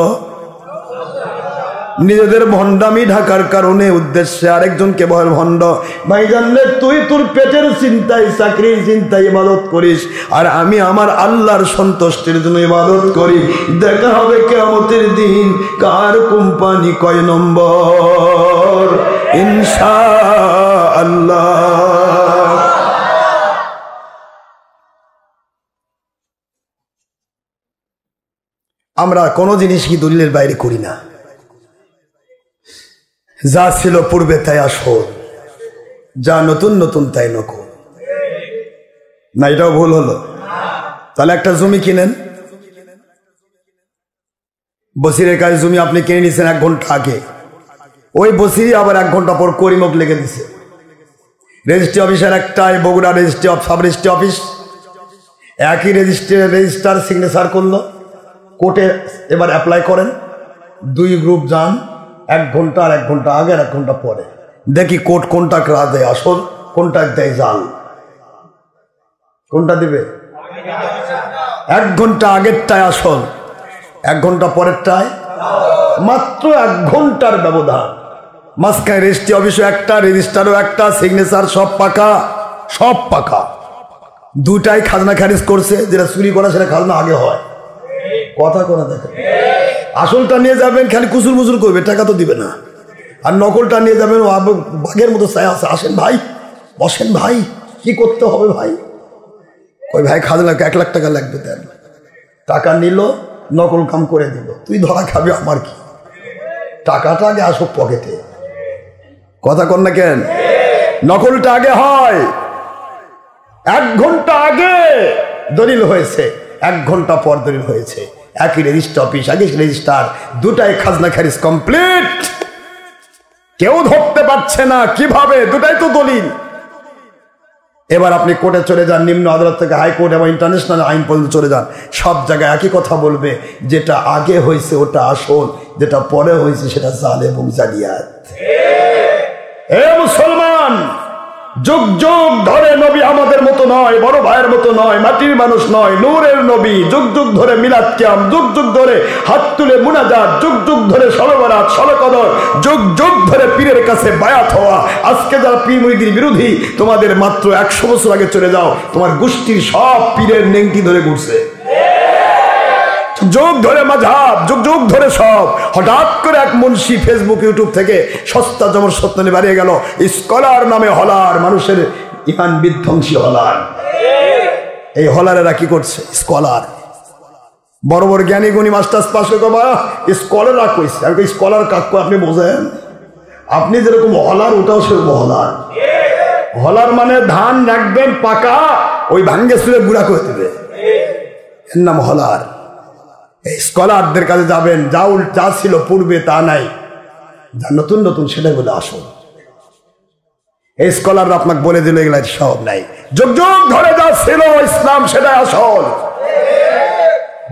নিজেদের ভণ্ডামি ঢাকার কারণে উদ্দেশ্যে আরেকজনকে বল ভণ্ড। ভাই জানলে তুই তোর পেটের চিন্তায় চাকরির চিন্তায় ইবাদত করিস, আর আমি আমার আল্লাহর সন্তুষ্টির জন্য ইবাদত করি। দেখা হবে কিয়ামতের দিন কার কোম্পানি কয় নম্বর, ইনশাআল্লাহ। আমরা কোনো জিনিস কি দলিলের বাইরে করি না। যা ছিল পূর্বে তাই আসল, যা নতুন নতুন তাই নকল। না, এটাও ভুল হলো। তাহলে একটা জমি কিনেন, বসিরের কাছে জমি আপনি কিনে নিয়েছেন 1 ঘন্টা আগে, ওই বসিরই আবার 1 ঘন্টা পর করিমক লেগে দিছে। রেজিস্ট্রি অফিসের একটাই, Bogura registry sub registry office, একই রেজিস্ট্রার সিগনেচার করলো। কোর্টে এবার অ্যাপ্লাই করেন, 2 গ্রুপ যান, 1 ঘন্টা আর 1 ঘন্টা আগে আর 1 ঘন্টা পরে। দেখি কোর্ট কোনটা ক্রাস দেয় আসল, কোনটা দেয় জাল। কোনটা দিবে? 1 ঘন্টা আগেরটায় আসল, 1 ঘন্টা পরেরটায়। মাত্র 1 ঘন্টার ব্যবধান। মাঝখানে রেজিস্ট্রি অফিসও একটা, রেজিস্ট্রারও একটা, সিগনেচার সব পাকা, সব পাকা। 2টাই খাজনা খারিজ করছে। যেটা চুরি করা সেটা খাজনা আগে হয়। কথা কোনা দেখেন, আসলটা নিয়ে যাবেন খালি কুচুর মুচুর করবে, টাকা তো দিবে না। আর নকলটা নিয়ে যাবেন বাঘের মতো চাই আছে, আসেন ভাই, বসেন ভাই, কি করতে হবে ভাই? ওই ভাই খাজনা 1 লাখ টাকা লাগবে, দেন। টাকা নিল, নকল কাম করে দিল। তুই ধরা খাবি, আমার কি? টাকাটা আগে আসুক পকেটে। কথা কন না কেন? নকলটা আগে হয়। 1 ঘন্টা আগে দলিল হয়েছে, 1 ঘন্টা পর দলিল হয়েছে। একই রেজিস্ট্রি অফিস, আগে রেজিস্ট্রার, 2টাই খাজনা খারিজ কমপ্লিট। কেউ ধরতে পারছে না কিভাবে, 2টাই তো দলিল। এবার আপনি কোর্টে চলে যান, নিম্ন আদালত থেকে হাইকোর্ট এবং ইন্টারন্যাশনাল আইন পর্যন্ত চলে যান, সব জায়গায় একই কথা বলবে, যেটা আগে হয়েছে ওটা আসল, যেটা পরে হয়েছে সেটা জাল এবং জালিয়াত। এ মুসলমান, যুগ যুগ ধরে নবী আমাদের মতো নয়, বড় ভাইয়ের মতো নয়, মাটির মানুষ নয়, নূরের নবী। যুগ যুগ ধরে মিলাদ কিয়াম, যুগ যুগ ধরে হাত তুলে মুনাজাত, যুগ যুগ ধরে শবে বরাত, শবে কদর, যুগ যুগ ধরে পীরের কাছে বায়াত হওয়া। আজকে যারা পীর মুরিদির বিরোধী, তোমাদের মাত্র 100 বছর আগে চলে যাও, তোমার গোষ্ঠীর সব পীরের নেংটি ধরে ঘুরছে। যুগ ধরে মাযহাব, যুগ যুগ ধরে সব। হঠাৎ করে এক মুন্সি ফেসবুক ইউটিউব থেকে সস্তা জমর সত্তনে বাড়িয়ে গেল, স্কলার নামে হলার, মানুষের ইমান বিধ্বংসী হলার। এই হলারেরা কি করছে? স্কলার, বড় বড় জ্ঞানী গুণী মাস্টার্স পাস করে স্কলাররা কইছে। আর স্কলার কাকু আপনি বোঝেন? আপনি যেরকম হলার, ওটাও সেরকম হলার। হলার মানে ধান রাখবেন পাকা, ওই ভাঙ্গে সুরে গুঁড়া করে দেবে, এর নাম হলার। এই স্কলারদের কাছে যাবেন, যা ছিল পূর্বে তা নাই, যা নতুন নতুন সেটাই বলে আসল। এই স্কলাররা আপনাকে বলে দিল এগুলা সব নাই, যুগ যুগ ধরে যা ছিল ইসলাম সেটাই আসল।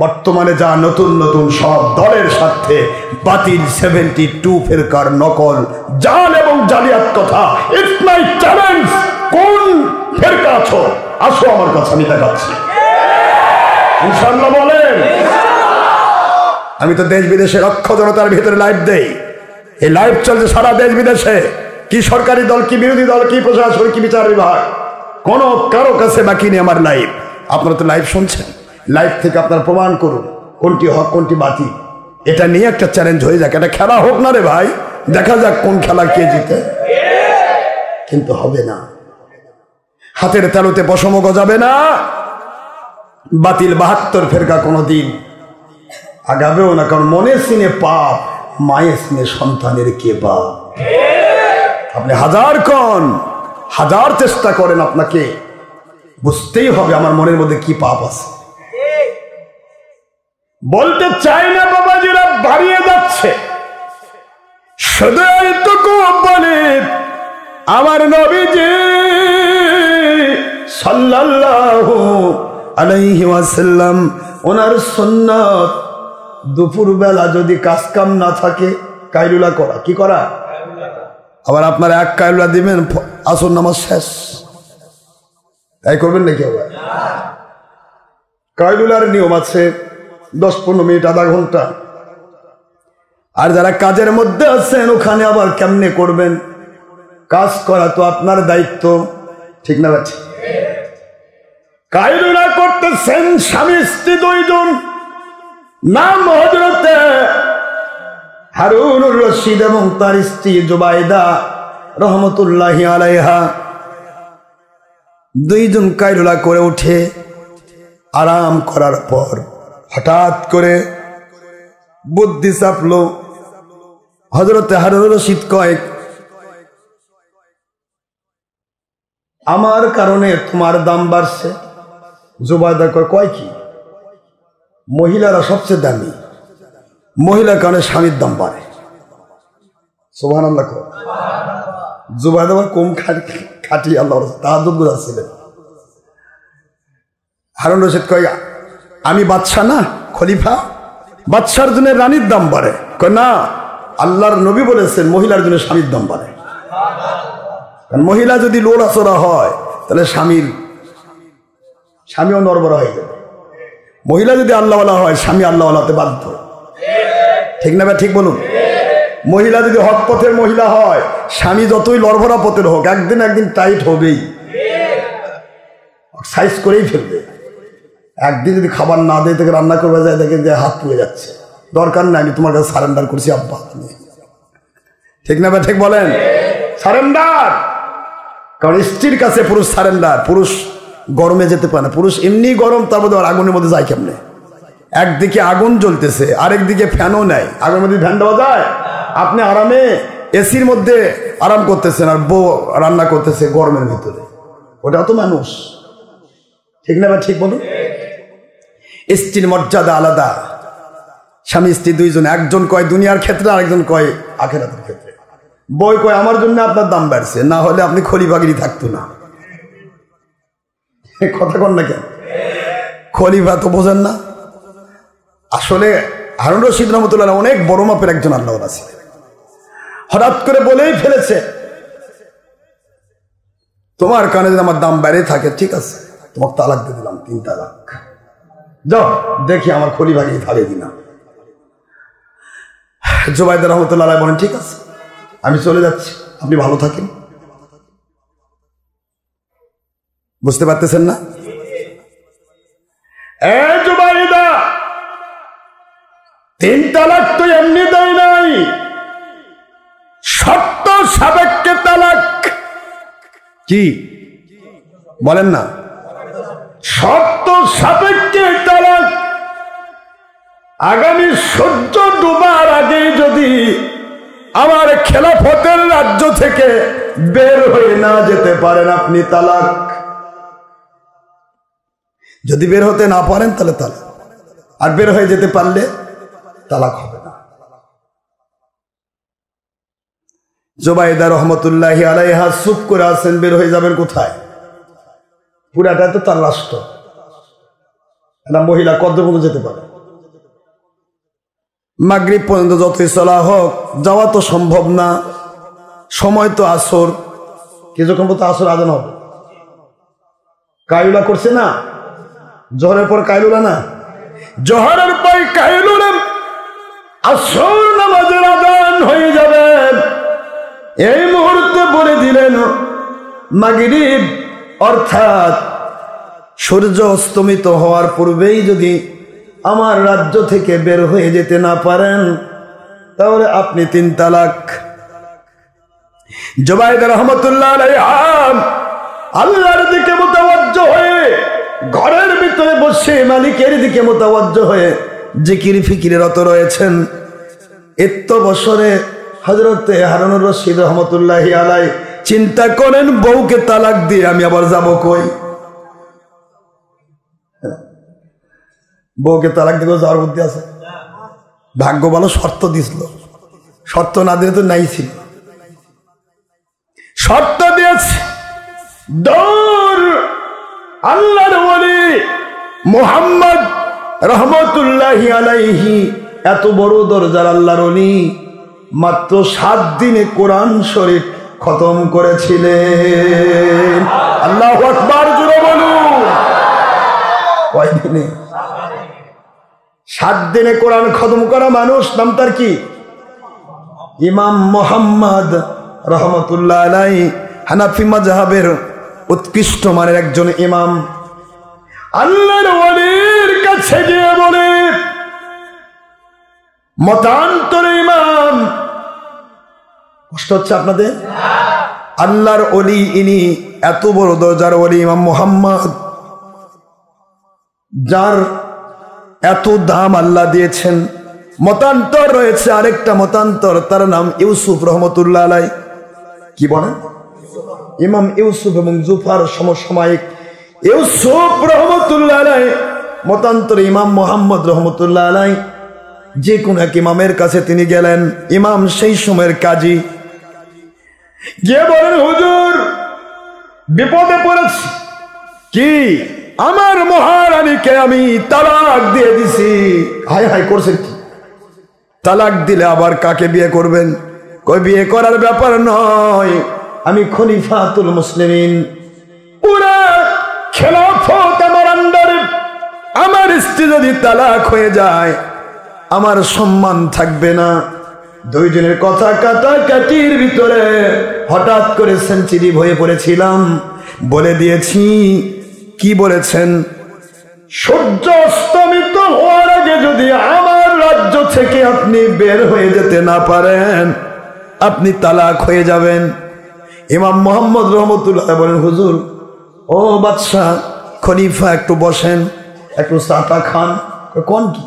বর্তমানে যা নতুন নতুন সব দলের সাথে বাতিল 72 ফেরকার নকল, জাল এবং জালিয়াত কথা। ইটস মাই চ্যালেঞ্জ, কোন ফেরকা আছো আসো আমার কাছে, আমি দেখাচ্ছি ইনশাআল্লাহ। বলেন আমি তো দেশ বিদেশে লক্ষ জনতার ভিতরে লাইভ দেই, এই লাইভ চলছে সারা দেশ বিদেশে। কি সরকারি দল, কি বিরোধী দল, কি প্রশাসন, কি বিচার বিভাগ, কোন কারো কাছে বাকি নেই আমার লাইভ। আপনারা তো লাইভ শুনছেন, লাইভ থেকে আপনারা প্রমাণ করুন কোনটি হক কোনটি বাতিল। এটা নিয়ে একটা চ্যালেঞ্জ হয়ে যাক, এটা খেলা হোক না রে ভাই, দেখা যাক কোন খেলা কে জিতে। কিন্তু হবে না, হাতের তালুতে পশম গজাবে না। বাতিল 72 ফেরকা কোনদিন আগাবেও না, কারণ মনে সিনে পাপ, মায়ে সিনে সন্তানের কে বাপ। আপনি হাজার চেষ্টা করেন, আপনাকে বুঝতেই হবে আমার মনের মধ্যে কি পাপ আছে। বলতে চাই না বাবাজিরা বাড়িয়ে যাচ্ছে, শুধু এইটুকু বলে আমার নবীজি সাল্লাল্লাহু আলাইহি ওয়াসাল্লাম ওনার সুন্নাত দুপুর বেলা যদি কাজ কাম না থাকে কাইলুলা করা। কি করা? আবার আপনারা এক কাইলুলা দিবেন, আসর নামাজ শেষ, তাই করবেন নাকি? আবার কাইলুলার নিয়ম আছে 10-15 মিনিট, আধা ঘন্টা। আর যারা কাজের মধ্যে আছেন ওখানে আবার কেমনে করবেন? কাজ করা তো আপনার দায়িত্ব, ঠিক না? বাচ্চা কাইলুলা করতেছেন স্বামী স্ত্রী 2 জন, নাম হযরতে হারুনুর রশিদ এবং তার স্ত্রী জুবাইদা রহমতুল্লাহি আলাইহা। 2 জন কাইলুলা করে উঠে আরাম করার পর হঠাৎ করে বুদ্ধি চাপলো। হযরতে হারুনুর রশিদ কয়, আমার কারণে তোমার দাম বাড়ছে। জুবাইদা কয় কি? মহিলারা সবচেয়ে দামি, মহিলার কারণে স্বামীর দাম বাড়ে। সুবহানাল্লাহ। জুবাইদা কম খাটি আল্লাহ তাহাজ্জুদ গুজারছিলেন। হারুন রশিদ কয়, আমি বাদশা না, খলিফা, বাদশার জন্য রানীর দাম বাড়ে। কয় না, আল্লাহর নবী বলেছেন মহিলার জন্য স্বামীর দাম বাড়ে। কারণ মহিলা যদি লোড়াচোরা হয় তাহলে স্বামীও নড়বড়া হয়ে যাবে। মহিলা যদি আল্লাহওয়ালা হয় স্বামী আল্লাহওয়ালাতে বাধ্য, ঠিক না? ঠিক বলুন। মহিলা যদি হক পথের মহিলা হয়, স্বামী যতই লড়ভরা পথের হোক একদিন টাইট হবেই, সাইজ করেই ফেলবে। একদিন যদি খাবার না দেয় থেকে রান্না করবে যায়, দেখে যে হাত পুড়ে যাচ্ছে, দরকার নাই, আমি তোমার কাছে সারেন্ডার করছি আব্বা, ঠিক না? ঠিক বলেন, সারেন্ডার। কারণ স্ত্রীর কাছে পুরুষ সারেন্ডার। পুরুষ গরমে যেতে পারে না, পুরুষ এমনি গরম, তার মধ্যে আগুনের মধ্যে যায় কেমনে? একদিকে আগুন জ্বলতেছে, আরেকদিকে ফ্যানও নাই, আগুনের মধ্যে ফ্যান দেওয়া যায়? আপনি আরামে এসির মধ্যে আরাম করতেছেন, আর বউ রান্না করতেছে গরমের ভিতরে, ওটা তো মানুষ, ঠিক না? ঠিক বলুন। স্ত্রীর মর্যাদা আলাদা। স্বামী স্ত্রী 2 জন, একজন কয় দুনিয়ার ক্ষেত্রে, আরেকজন কয় আখিরাতের ক্ষেত্রে। বই কয় আমার জন্য আপনার দাম বাড়ছে, না হলে আপনি খলিফাগিরি থাকতো না। কথা কন না কেন? খলিফা তো বোঝেন না। আসলে হারুন রশিদ রহমতুল্লাহ অনেক বড় মাপের একজন আল্লাহর আছে। হঠাৎ করে বলেই ফেলেছে, তোমার কানে যদি আমার দাম বেড়ে থাকে, ঠিক আছে, তোমাকে তালাক দিয়ে দিলাম, 3 তালাক, যাও দেখি আমার খলিফাগিরি থাকে কিনা। জুবাইদা রহমতুল্লাহ বলেন, ঠিক আছে, আমি চলে যাচ্ছি, আপনি ভালো থাকেন। বুঝতে পারতেছেন না? জুবাইদা 3 তালাক তো এমনি দেয় নাই, শর্ত সাপেক্ষে তালাক। কি বলেন না? শর্ত সাপেক্ষে তালাক। আগামী সূর্য ডুবার আগে যদি আমার খেলাফতের রাজ্য থেকে বের হয়ে না যেতে পারেন আপনি তালাক। যদি বের হতে না পারেন তাহলে তালাক, আর বের হয়ে যেতে পারলে তালাক হবে না। জুবাইদা রহমতুল্লাহি আলাইহা চুপ করে আছেন, বের হয়ে যাবেন কোথায়? পুরাটা তো তার রাষ্ট্র, একটা মহিলা কদ্র পর্যন্ত যেতে পারে। মাগরিব পর্যন্ত যতই চলা হোক, যাওয়া তো সম্ভব না। সময় তো আসর, কিছুক্ষণ পর তো আসর আজান হবে। কাইলুলা করছে না, জোহরের পর কাইলুলা না, জোহরের পর কাইলুলা, আসর নামাজের আজান হয়ে যাবে। এই মুহূর্তে বলে দিলেন মাগরিব অর্থাৎ সূর্য অস্তমিত হওয়ার পূর্বেই যদি আমার রাজ্য থেকে বের হয়ে যেতে না পারেন তাহলে আপনি 3 তালাক। জুবাইদা রাহমাতুল্লাহ আলাইহা আল্লাহর দিকে মুতাওয়াজ্জহ হয়ে ঘরের ভিতরে বসে মালিকের দিকে মুতাওয়াজ্জহ হয়ে জিকির ফিকিরে রত রয়েছেন। এত বছরে হযরতে হারুনুর রশিদ রহমতুল্লাহি আলাইহি চিন্তা করেন, বউকে তালাক দিয়ে আমি আবার যাব কই? বউকে তালাক দিব যাওয়ার বুদ্ধি আছে? ভাগ্য ভালো শর্ত দিছিল, শর্ত না দিলে তো নাই ছিল। শর্ত দিয়েছে, দৌড় আল্লাহর ওলি মুহাম্মদ রহমতুল্লাহি আলাইহি এত বড় দরজার আল্লাহর ওলি মাত্র 7 দিনে কোরআন শরীফ খতম করেছিলেন। আল্লাহু আকবার, জোরে বলুন। কয় দিনে? 7 দিনে কোরআন খতম করা মানুষ, নাম তার কি? ইমাম মুহাম্মদ রহমতুল্লাহ আলাইহি হানাফি মাযহাবের উৎকৃষ্ট মানের একজন ইমাম। আল্লাহর ওলির কাছে গিয়ে বলে, মতান্তর ইমাম, কষ্ট হচ্ছে আপনাদের? আল্লাহর ওলি ইনি এত বড় দরজার ওলি ইমাম মুহাম্মদ, যার এত দাম আল্লাহ দিয়েছেন। মতান্তর রয়েছে আরেকটা মতান্তর, তার নাম ইউসুফ রহমতুল্লাহ আলাইহি। কি বলেন? ইমাম ইউসুফ এবং জুফার সমসাময়িক ইউসুফ রহমতুল্লাহ আলাইহি মতান্তর ইমাম মুহাম্মদ রহমতুল্লাহ আলাইহি। যে কোন এক ইমামের কাছে তিনি গেলেন, ইমাম সেই সময়ের কাজী, গিয়ে বলেন, হুজুর বিপদে পড়েছি। কি? আমার মহারানীকে আমি তালাক দিয়ে দিছি। হায় হায়, করছেন কি? তালাক দিলে আবার কাকে বিয়ে করবেন? কই বিয়ে করার ব্যাপার নয়, আমি খলিফাতুল মুসলিমিন, পুরা খেলাফত আমার আন্ডারে। আমার স্ত্রী যদি তালাক হয়ে যায় আমার সম্মান থাকবে না। 2 জনের কথা কাটাকাটির ভিতরে হঠাৎ করে সেন্সিটিভ হয়ে পড়েছিলাম, বলে দিয়েছি। কি বলেছেন? সূর্য অস্তমিত হওয়ার আগে যদি আমার রাজ্য থেকে আপনি বের হয়ে যেতে না পারেন আপনি তালাক হয়ে যাবেন। ইমাম মুহাম্মদ রহমতুল্লাহ বলেন, হুজুর, ও বাদশাহ খলিফা, একটু বসেন, একটু চা খান। কোন কি?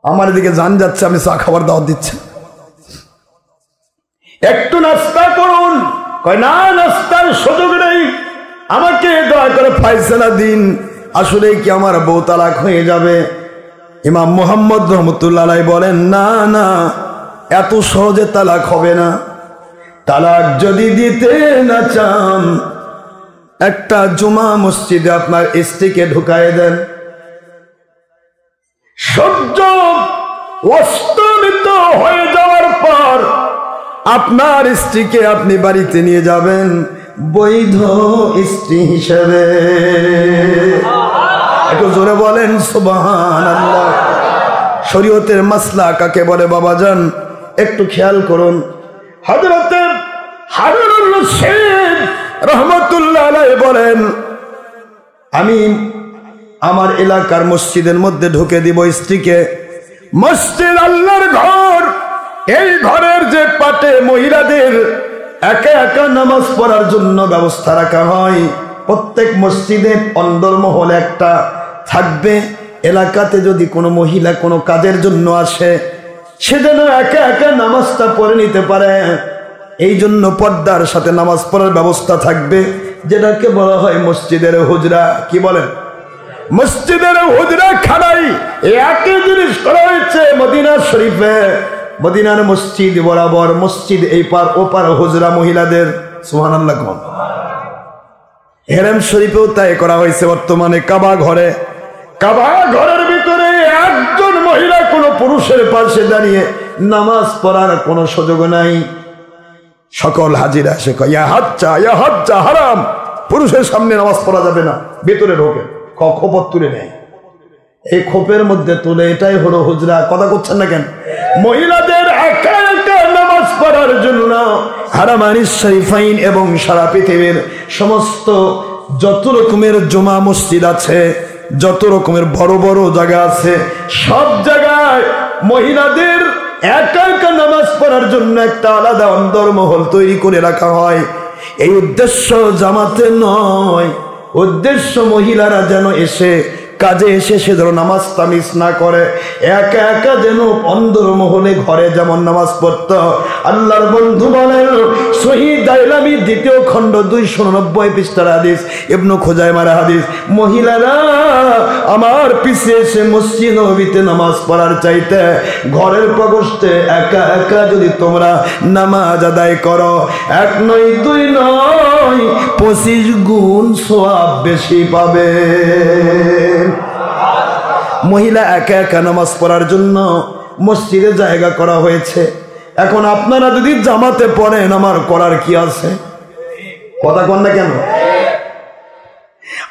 আমার দিকে জান যাচ্ছে, আমি চা খাবার দাওয়াত দিচ্ছি, একটু নাস্তা করুন। কয় না, নাস্তার সুযোগ নেই, আমাকে দয়া করে ফয়সালা দিন, আসলে কি আমার বউ তালাক হয়ে যাবে? ইমাম মুহাম্মদ রহমতুল্লাহ আলাইহি বলেন, না না, এত সহজে তালাক হবে না। তালাক যদি দিতে না চান একটা জুমা মসজিদে আপনার স্ত্রীকে ঢুকায় দেন। সূর্য অস্তমিত হয়ে যাওয়ার পর আপনার স্ত্রীকে আপনি বাড়িতে নিয়ে যাবেন বৈধ স্ত্রী হিসেবে। একটু জোরে বলেন সুবহানাল্লাহ। শরীয়তের মাসলা কাকে বলে বাবাজান একটু খেয়াল করুন। হযরতে হারুনুর রশিদ রহমতুল্লাহ আলাইহি বলেন, আমি আমার এলাকার মসজিদের মধ্যে ঢুকে দিব স্ত্রীকে। মসজিদ আল্লাহর ঘর, এই ঘরের যে পাটে মহিলাদের একা একা নামাজ পড়ার জন্য ব্যবস্থা রাখা হয়, প্রত্যেক মসজিদে অন্দরমহল একটা থাকবে। এলাকাতে যদি কোনো মহিলা কোনো কাজের জন্য আসে সে যেন একা একা নামাজটা পড়ে নিতে পারে। এই জন্য পর্দার সাথে নামাজ পড়ার ব্যবস্থা থাকবে, যেটাকে বলা হয় মসজিদের হুজরা। কি বলেন? মসজিদের হুজরা খানাই একই জিনিস করা হয়েছে মদিনা শরীফে। মদিনার মসজিদ বরাবর মসজিদ এই পার ওপার হুজরা মহিলাদের। সুবহানাল্লাহ। হেরেম শরীফেও তাই করা হয়েছে। বর্তমানে কাবা ঘরের ভিতরে একজন মহিলা কোনো পুরুষের পাশে দাঁড়িয়ে নামাজ পড়ার কোনো সুযোগ নাই। সকল হাজিরা সে কয় ইয়া হাজ্জা হারাম, পুরুষের সামনে নামাজ পড়া যাবে না, ভিতরে ঢোকে। খোপত তুলে নেয়, এই খোপের মধ্যে তুলে, এটাই হলো হুজরা। কথা করছেন না কেন? মহিলাদের একা একা নামাজ পড়ার জন্য হারামানিস শরীফাইন এবং সারা পৃথিবীর সমস্ত যত রকমের জুমা মসজিদ আছে, যত রকমের বড় বড় জায়গা আছে, সব জায়গায় মহিলাদের একা একা নামাজ পড়ার জন্য একটা আলাদা অন্দরমহল তৈরি করে রাখা হয়। এই উদ্দেশ্য জামাতে নয়, উদ্দেশ্য মহিলারা যেন এসে কাজে এসে সে যেন নামাজটা মিস না করে, একা একা যেন অন্দরমহলে ঘরে যেমন নামাজ পড়ত। আল্লাহর বন্ধু বলেন, সহিহ দাইলামি 2য় খণ্ড 290 পৃষ্ঠার হাদিস, ইবনু খুজাইমার হাদিস, মহিলারা আমার পিছিয়ে এসে মসজিদ নববীতে নামাজ পড়ার চাইতে ঘরের প্রকোষ্ঠে একা একা যদি তোমরা নামাজ আদায় করো, 1 নয় 2 নয় 25 গুণ সওয়াব বেশি পাবে। মহিলা একা একা নামাজ পড়ার জন্য মসজিদে জায়গা করা হয়েছে। এখন আপনারা যদি জামাতে পড়েন, আমার করার কি আছে? কথা কন না কেন?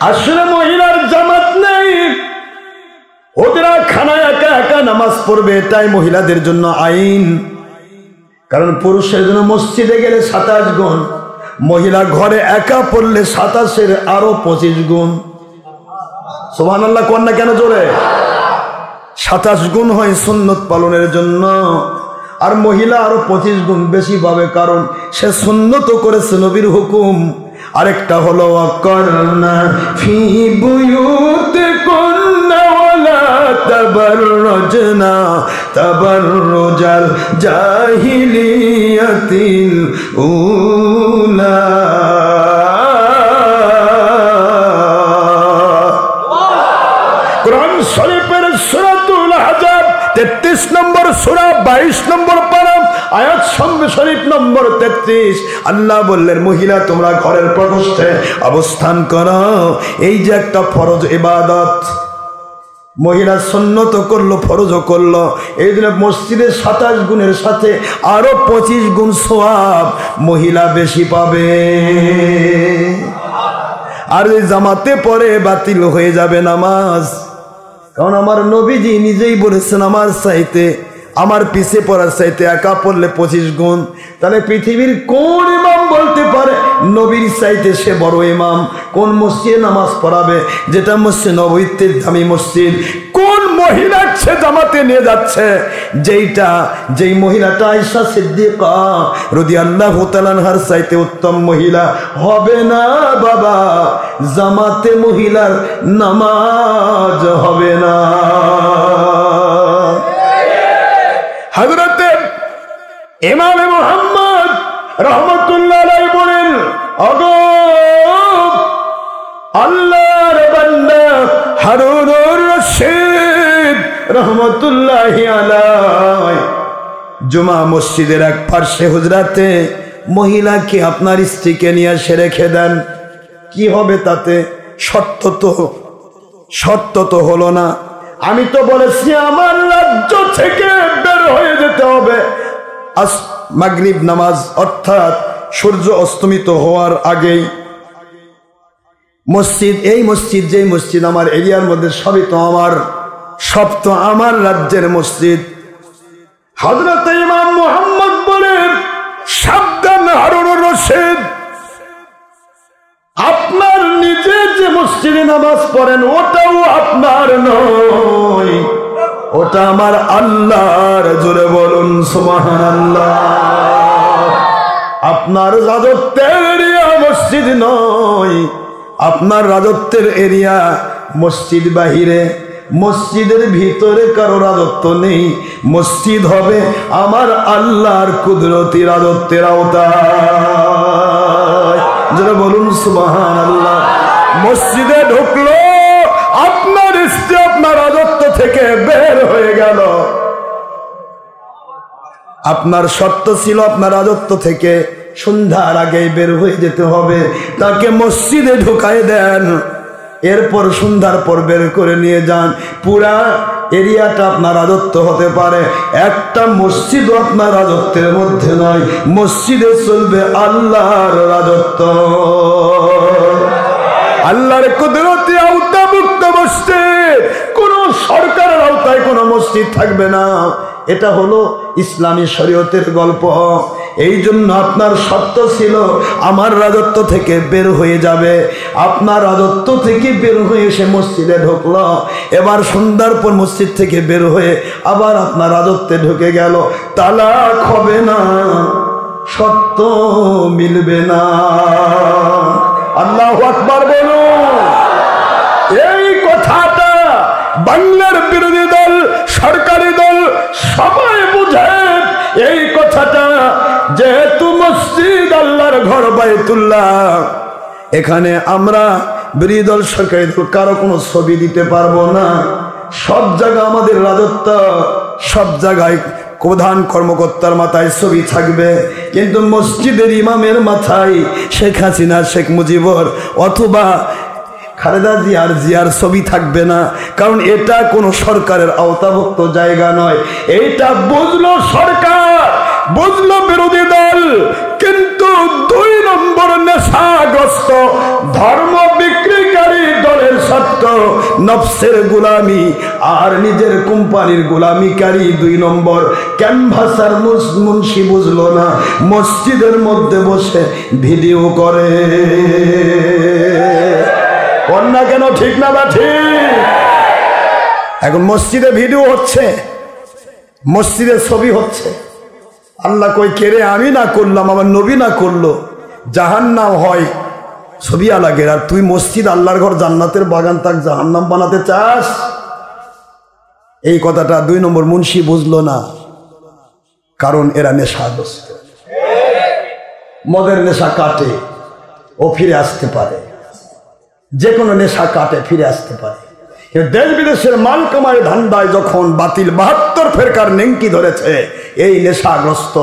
আসলে মহিলার জামাত নেই, ওদের খানায় একা একা নামাজ পড়বে, এটাই মহিলাদের জন্য আইন। কারণ পুরুষের জন্য মসজিদে গেলে 27 গুণ, মহিলা ঘরে একা পড়লে 27-এর আরো 25 গুণ। সুবহানাল্লাহ কোন না কেন জোরে? 27 গুণ হয় সুন্নত পালনের জন্য, আর মহিলা আরো 25 গুণ বেশি পাবে, কারণ সে সুন্নত করেছে নবীর হুকুম। আরেকটা হলো ওয়াকরনা ফি বুয়ুতিকুন্না ওয়ালা তাবাররুজনা তাবাররুজাল জাহিলিয়াতিল উলা। কোরআন শরীফের সূরাতুল আহজাব 33 নম্বর সূরা 22 নম্বর পারা আয়াত শরীফ নম্বর 33, আল্লাহ বললেন, মহিলা তোমরা ঘরের প্রকোষ্ঠে অবস্থান করো। এই যে একটা ফরজ ইবাদত, মহিলা সুন্নত করলো, ফরজও করলো, এই জন্য মসজিদে 27 গুণের সাথে আরো 25 গুণ সওয়াব মহিলা বেশি পাবে। আর এই জামাতে পরে বাতিল হয়ে যাবে নামাজ। কারণ আমার নবীজি নিজেই বলেছেন, আমার চাইতে, আমার পিছে পড়ার চাইতে একা পড়লে 25 গুণ। তাহলে পৃথিবীর কোন ইমাম বলতে পারে নবীর চাইতে সে বড় ইমাম? কোন মসজিদে নামাজ পড়াবে, যেটা মসজিদ নববীতে দামি মসজিদ? কোন মহিলা সে জামাতে নিয়ে যাচ্ছে, যেই মহিলাটা আয়েশা সিদ্দিকা রাদিয়াল্লাহু তাআলা আনহার চাইতে উত্তম মহিলা হবে না বাবা, জামাতে মহিলার নামাজ হবে না। হযরতে ইমাম মুহাম্মদ রাহমাতুল্লাহ আলাইহি বলেন, ওগো আল্লাহর বান্দা হারুনুর রশিদ রাহমাতুল্লাহি আলাইহি জুমা মসজিদের এক পাশে হুজরাতে মহিলাকে আপনার স্ত্রীকে নিয়ে এসে রেখে দেন। কি হবে তাতে? শর্ত তো হলো না। আমি তো বলেছি আমার রাজ্য থেকে বের হয়ে যেতে হবে মাগরিব নামাজ, অর্থাৎ সূর্য অস্তমিত হওয়ার আগেই। মসজিদ, এই মসজিদ, যেই মসজিদ আমার এরিয়ার মধ্যে, সবই তো আমার, সব তো আমার রাজ্যের মসজিদ। হযরত ইমাম মুহাম্মদ বলেন, সাবধান হারুনুর রশিদ, আপনার নিজে যে মসজিদে নামাজ পড়েন ওটাও আপনার নয়, ওটা আমার আল্লাহর। জোরে বলুন সুবহানাল্লাহ। আপনার রাজত্বের এরিয়া মসজিদ নয়, আপনার রাজত্বের এরিয়া মসজিদ বাহিরে। মসজিদের ভিতরে কারো রাজত্ব নেই, মসজিদ হবে আমার আল্লাহর কুদরতি রাজত্বের আওতায়। যারা বলুন সুবহানাল্লাহ। মসজিদে ঢুকলো, আপনার স্ত্রী আপনার রাজত্ব থেকে বের হয়ে গেল। আপনার শর্ত ছিল আপনার রাজত্ব থেকে সন্ধ্যার আগে বের হয়ে যেতে হবে, তাকে মসজিদে ঢুকাই দেন, এরপর সন্ধ্যার পর বের করে নিয়ে যান। পুরা এরিয়াটা আপনার রাজত্ব হতে পারে, একটা মসজিদও আপনার রাজত্বের মধ্যে নয়, মসজিদে চলবে আল্লাহর রাজত্ব, আল্লাহর কুদরতি আওতাভুক্ত মসজিদ। কোন সরকারের আওতায় কোন মসজিদ থাকবে না। এটা হলো ইসলামী শরীয়তের গল্প। এই জন্য আপনার শর্ত ছিল আমার রাজত্ব থেকে বের হয়ে যাবে, আপনার রাজত্ব থেকে বের হয়ে এসে মসজিদে ঢুকলো, এবার সন্ধ্যার পর মসজিদ থেকে বের হয়ে আবার আপনার রাজত্বে ঢুকে গেল, তালাক হবে না, শর্ত মিলবে না। আল্লাহু আকবার বলুন। এই কথাটা বাংলার বিরোধী দল, সরকারি দল সবাই বুঝে এই কথাটা, যেহেতু মসজিদ আল্লাহর ঘর বাইতুল্লাহ, এখানে আমরা বিরোধী দল সরকারি দল কারো কোনো ছবি দিতে পারবো না। সব জায়গায় আমাদের রাজত্ব, সব জায়গায় প্রধান কর্মকর্তার মাথায় ছবি থাকবে, কিন্তু মসজিদের ইমামের মাথায় শেখ হাসিনা, শেখ মুজিবর অথবা খালেদা জিয়ার ছবি থাকবে না, কারণ এটা কোনো সরকারের আওতাভুক্ত জায়গা নয়। এইটা বুঝলো সরকার, বুঝলো বিরোধী দল, কিন্তু 2 নম্বর নেশাগ্রস্ত ধর্ম বিক্রিকারী দলের স্বার্থ, নফসের গোলামি আর নিজের কোম্পানির গোলামিকারী 2 নম্বর ক্যানভাসার মুন্সি বুঝলো না, মসজিদের মধ্যে বসে ভিডিও করে। কন্যা কেন ঠিক না বা ঠিক? এখন মসজিদে ভিডিও হচ্ছে, মসজিদের ছবি হচ্ছে। আল্লাহ কই কেড়ে আমি না করলাম, আমার নবী না করলো, জাহান্নাম হয় ছবি আলাগের, আর তুই মসজিদ আল্লাহর ঘর জান্নাতের বাগান তাক জাহান্নাম বানাতে চাস? এই কথাটা 2 নম্বর মুন্সি বুঝলো না, কারণ এরা নেশাগ্রস্ত। মদের নেশা কাটে, ও ফিরে আসতে পারে, যে কোনো নেশা কাটে ফিরে আসতে পারে, দেশ বিদেশের মাল কামাই ধান্দায় যখন বাতিল 72 ফেরকার নেংটি ধরেছে, এই নেশাগ্রস্ত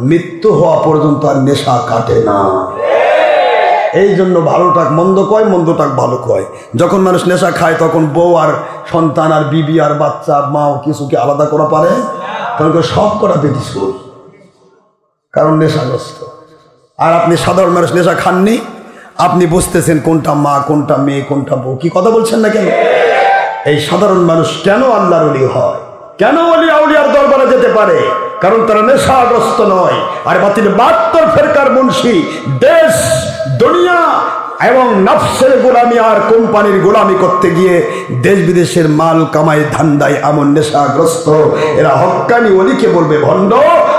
মৃত্যু হওয়া পর্যন্ত আর নেশা কাটে না। এই জন্য ভালোটাক মন্দ কয়, মন্দটাক ভালো কয়। যখন মানুষ নেশা খায় তখন বউ আর সন্তান আর বিবি আর বাচ্চা মাও কিছুকে আলাদা করা পারে, তখন সব করা বেদিসুর, কারণ নেশাগ্রস্ত। আর আপনি সাধারণ মানুষ নেশা খাননি, আপনি বুঝতেছেন কোনটা মা, কোনটা মেয়ে, কোনটা বউ। কি কথা বলছেন না কেন? এই সাধারণ মানুষ কেন আল্লাহর ওলি হয়, কেন ওলি আউলিয়ার দরবারে যেতে পারে? কারণ তারা নেশাগ্রস্ত নয়। আর বাতিল 72 ফেরকার মুন্সি দেশ, দুনিয়া এবং নফসের গোলামি আর কোম্পানির গোলামি করতে গিয়ে দেশ বিদেশের মাল কামাই ধান্দায় এমন নেশাগ্রস্ত, এরা হক্কানি ওলিকে বলবে ভণ্ড,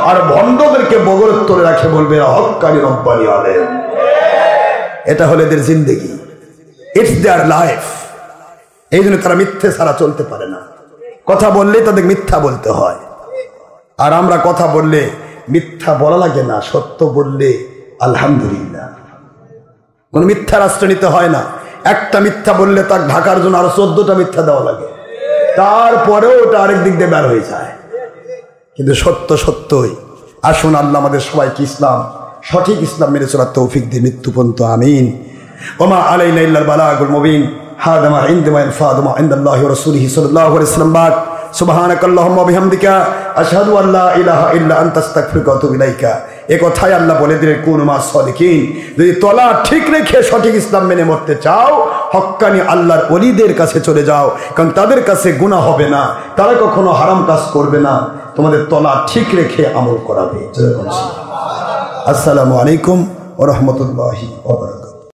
আর ভণ্ডদেরকে বগলের তলে রাখে বলবে এরা হক্কানি রব্বানি আলেম। এটা হলো এদের জিন্দেগি, ইটস দেয়ার লাইফ। এই জন্য তারা মিথ্যে ছাড়া চলতে পারে না। কথা বললে তাদের মিথ্যা বলতে হয়, আর আমরা কথা বললে মিথ্যা বলা লাগে না, সত্য বললে আলহামদুলিল্লাহ। কোন মিথ্যার আশ্রয় নিতে হয় না। একটা মিথ্যা বললে তাকে ঢাকার জন্য আরো 14টা মিথ্যা দেওয়া লাগে, তারপরেও ওটা আরেক দিক দিয়ে বের হয়ে যায়। কিন্তু সত্য সত্যই। আসুন আল্লাহ আমাদের সবাইকে ইসলাম, সঠিক ইসলাম মেনে চলার তৌফিক দিয়ে মৃত্যু পর্যন্ত আমিন। ওমা আলাইনা ইল্লাল বালাগুল মুবিন। হাদা মা ইনদামা ইনফাদু মা ইনদাল্লাহি ওয়া রাসূলিহি সাল্লাল্লাহু আলাইহি ওয়াসাল্লাম। বাদ সুবহানাকাল্লাহুম্মা ওয়া বিহামদিকা আশহাদু আল্লা ইলাহা ইল্লা আনতা আস্তাগফিরুকা ওয়া আতুবু ইলাইকা। এই কথাই আল্লাহ বলে দিলেন কুনু মা সাদিকিন। যদি তলা ঠিক রেখে সঠিক ইসলাম মেনে মরতে চাও, হক্কানি আল্লাহর ওলিদের কাছে চলে যাও, কারণ তাদের কাছে গুনাহ হবে না, তারা কখনো হারাম কাজ করবে না, তোমাদের তলা ঠিক রেখে আমল করাবে। আসসালামু আলাইকুম ওয়া রাহমাতুল্লাহি ওয়া বারাকাতুহু।